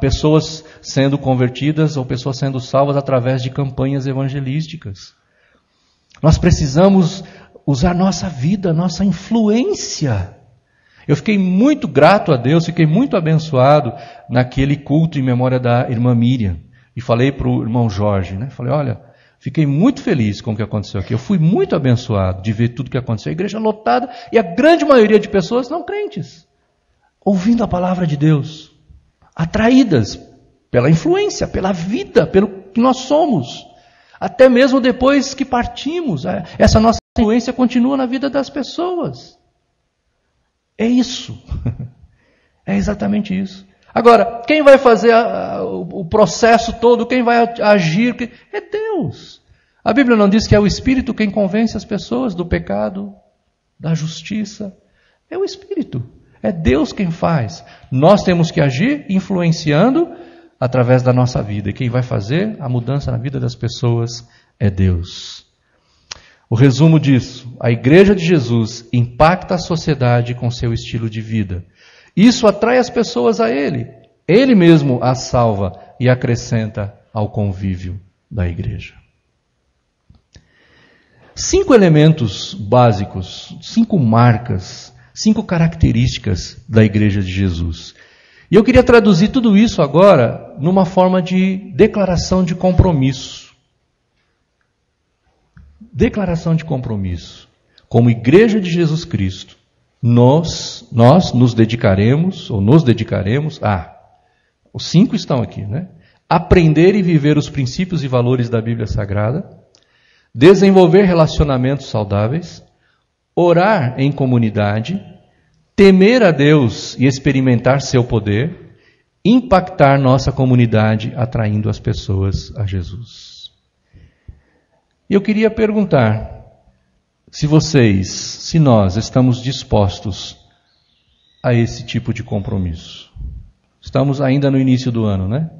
pessoas sendo convertidas ou pessoas sendo salvas através de campanhas evangelísticas. Nós precisamos usar nossa vida, nossa influência. Eu fiquei muito grato a Deus, fiquei muito abençoado naquele culto em memória da irmã Miriam. E falei para o irmão Jorge, né? Falei, olha, fiquei muito feliz com o que aconteceu aqui. Eu fui muito abençoado de ver tudo o que aconteceu. A igreja lotada e a grande maioria de pessoas não crentes. Ouvindo a palavra de Deus. Atraídas pela influência, pela vida, pelo que nós somos. Até mesmo depois que partimos. Essa nossa influência continua na vida das pessoas. É isso. É exatamente isso. Agora, quem vai fazer o processo todo, quem vai agir, é Deus. A Bíblia não diz que é o Espírito quem convence as pessoas do pecado, da justiça. É o Espírito. É Deus quem faz. Nós temos que agir influenciando através da nossa vida. E quem vai fazer a mudança na vida das pessoas é Deus. O resumo disso, a Igreja de Jesus impacta a sociedade com seu estilo de vida. Isso atrai as pessoas a Ele. Ele mesmo as salva e acrescenta ao convívio da igreja. 5 elementos básicos, 5 marcas, 5 características da Igreja de Jesus. E eu queria traduzir tudo isso agora numa forma de declaração de compromisso. Declaração de compromisso. Como Igreja de Jesus Cristo, nós nos dedicaremos a... Os 5 estão aqui, né? Aprender e viver os princípios e valores da Bíblia Sagrada, desenvolver relacionamentos saudáveis, orar em comunidade, temer a Deus e experimentar seu poder, impactar nossa comunidade atraindo as pessoas a Jesus. E eu queria perguntar se nós estamos dispostos a esse tipo de compromisso. Estamos ainda no início do ano, né?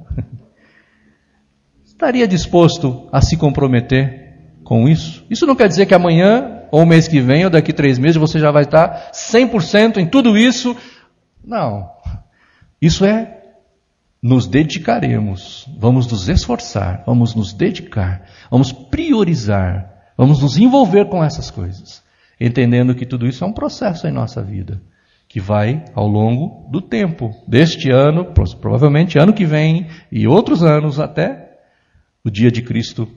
Estaria disposto a se comprometer com isso? Isso não quer dizer que amanhã, ou mês que vem, ou daqui 3 meses, você já vai estar 100% em tudo isso. Não. Isso é, nos dedicaremos, vamos nos esforçar, vamos nos dedicar, vamos priorizar, vamos nos envolver com essas coisas, entendendo que tudo isso é um processo em nossa vida, que vai ao longo do tempo, deste ano, provavelmente ano que vem, e outros anos até o dia de Cristo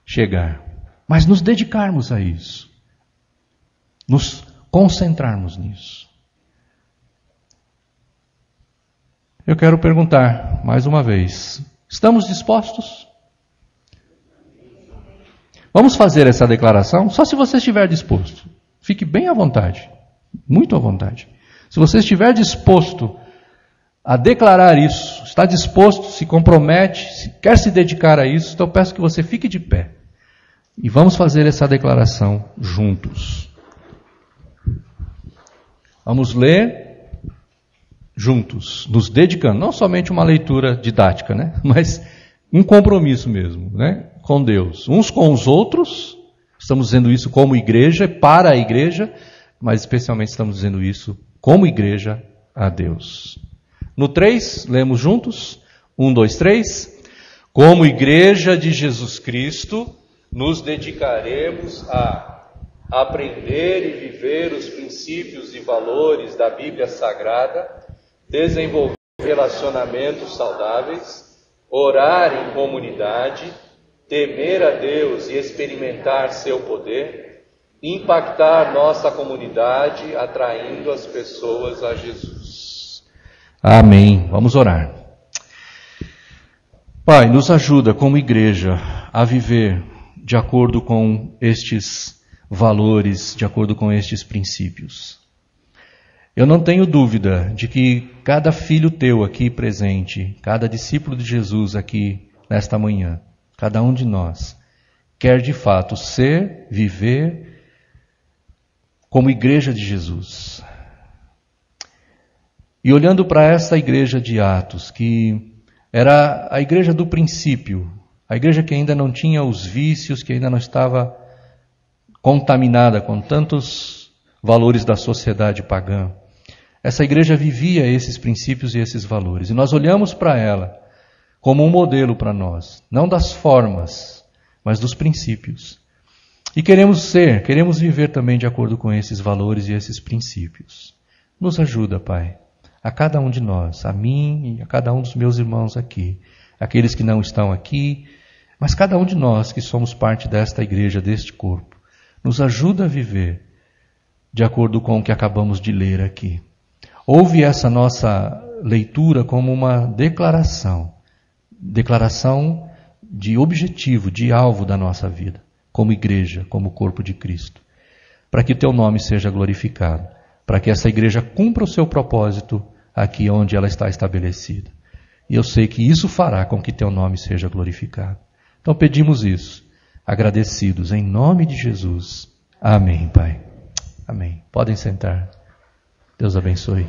chegar. Mas nos dedicarmos a isso, nos concentrarmos nisso. Eu quero perguntar mais uma vez, estamos dispostos? Vamos fazer essa declaração só se você estiver disposto. Fique bem à vontade, muito à vontade. Se você estiver disposto a declarar isso, está disposto, se compromete, quer se dedicar a isso, então eu peço que você fique de pé. E vamos fazer essa declaração juntos. Vamos ler juntos, nos dedicando, não somente uma leitura didática, né? Mas um compromisso mesmo, né? Com Deus. Uns com os outros, estamos dizendo isso como igreja, para a igreja, mas especialmente estamos dizendo isso como igreja a Deus. No 3, lemos juntos. 1, 2, 3. Como igreja de Jesus Cristo, nos dedicaremos a aprender e viver os princípios e valores da Bíblia Sagrada, desenvolver relacionamentos saudáveis, orar em comunidade, temer a Deus e experimentar seu poder, impactar nossa comunidade, atraindo as pessoas a Jesus. Amém. Vamos orar. Pai, nos ajuda como igreja a viver de acordo com estes valores, de acordo com estes princípios. Eu não tenho dúvida de que cada filho teu aqui presente, cada discípulo de Jesus aqui nesta manhã, cada um de nós, quer de fato ser, viver como igreja de Jesus. E olhando para esta igreja de Atos, que era a igreja do princípio, a igreja que ainda não tinha os vícios, que ainda não estava contaminada com tantos valores da sociedade pagã. Essa igreja vivia esses princípios e esses valores. E nós olhamos para ela como um modelo para nós, não das formas, mas dos princípios. E queremos viver também de acordo com esses valores e esses princípios. Nos ajuda, Pai, a cada um de nós, a mim e a cada um dos meus irmãos aqui, aqueles que não estão aqui, mas cada um de nós que somos parte desta igreja, deste corpo, nos ajuda a viver de acordo com o que acabamos de ler aqui. Ouve essa nossa leitura como uma declaração de objetivo, de alvo da nossa vida, como igreja, como corpo de Cristo, para que teu nome seja glorificado, para que essa igreja cumpra o seu propósito aqui onde ela está estabelecida. E eu sei que isso fará com que teu nome seja glorificado. Então pedimos isso, agradecidos, em nome de Jesus. Amém, Pai. Amém. Podem sentar. Deus abençoe.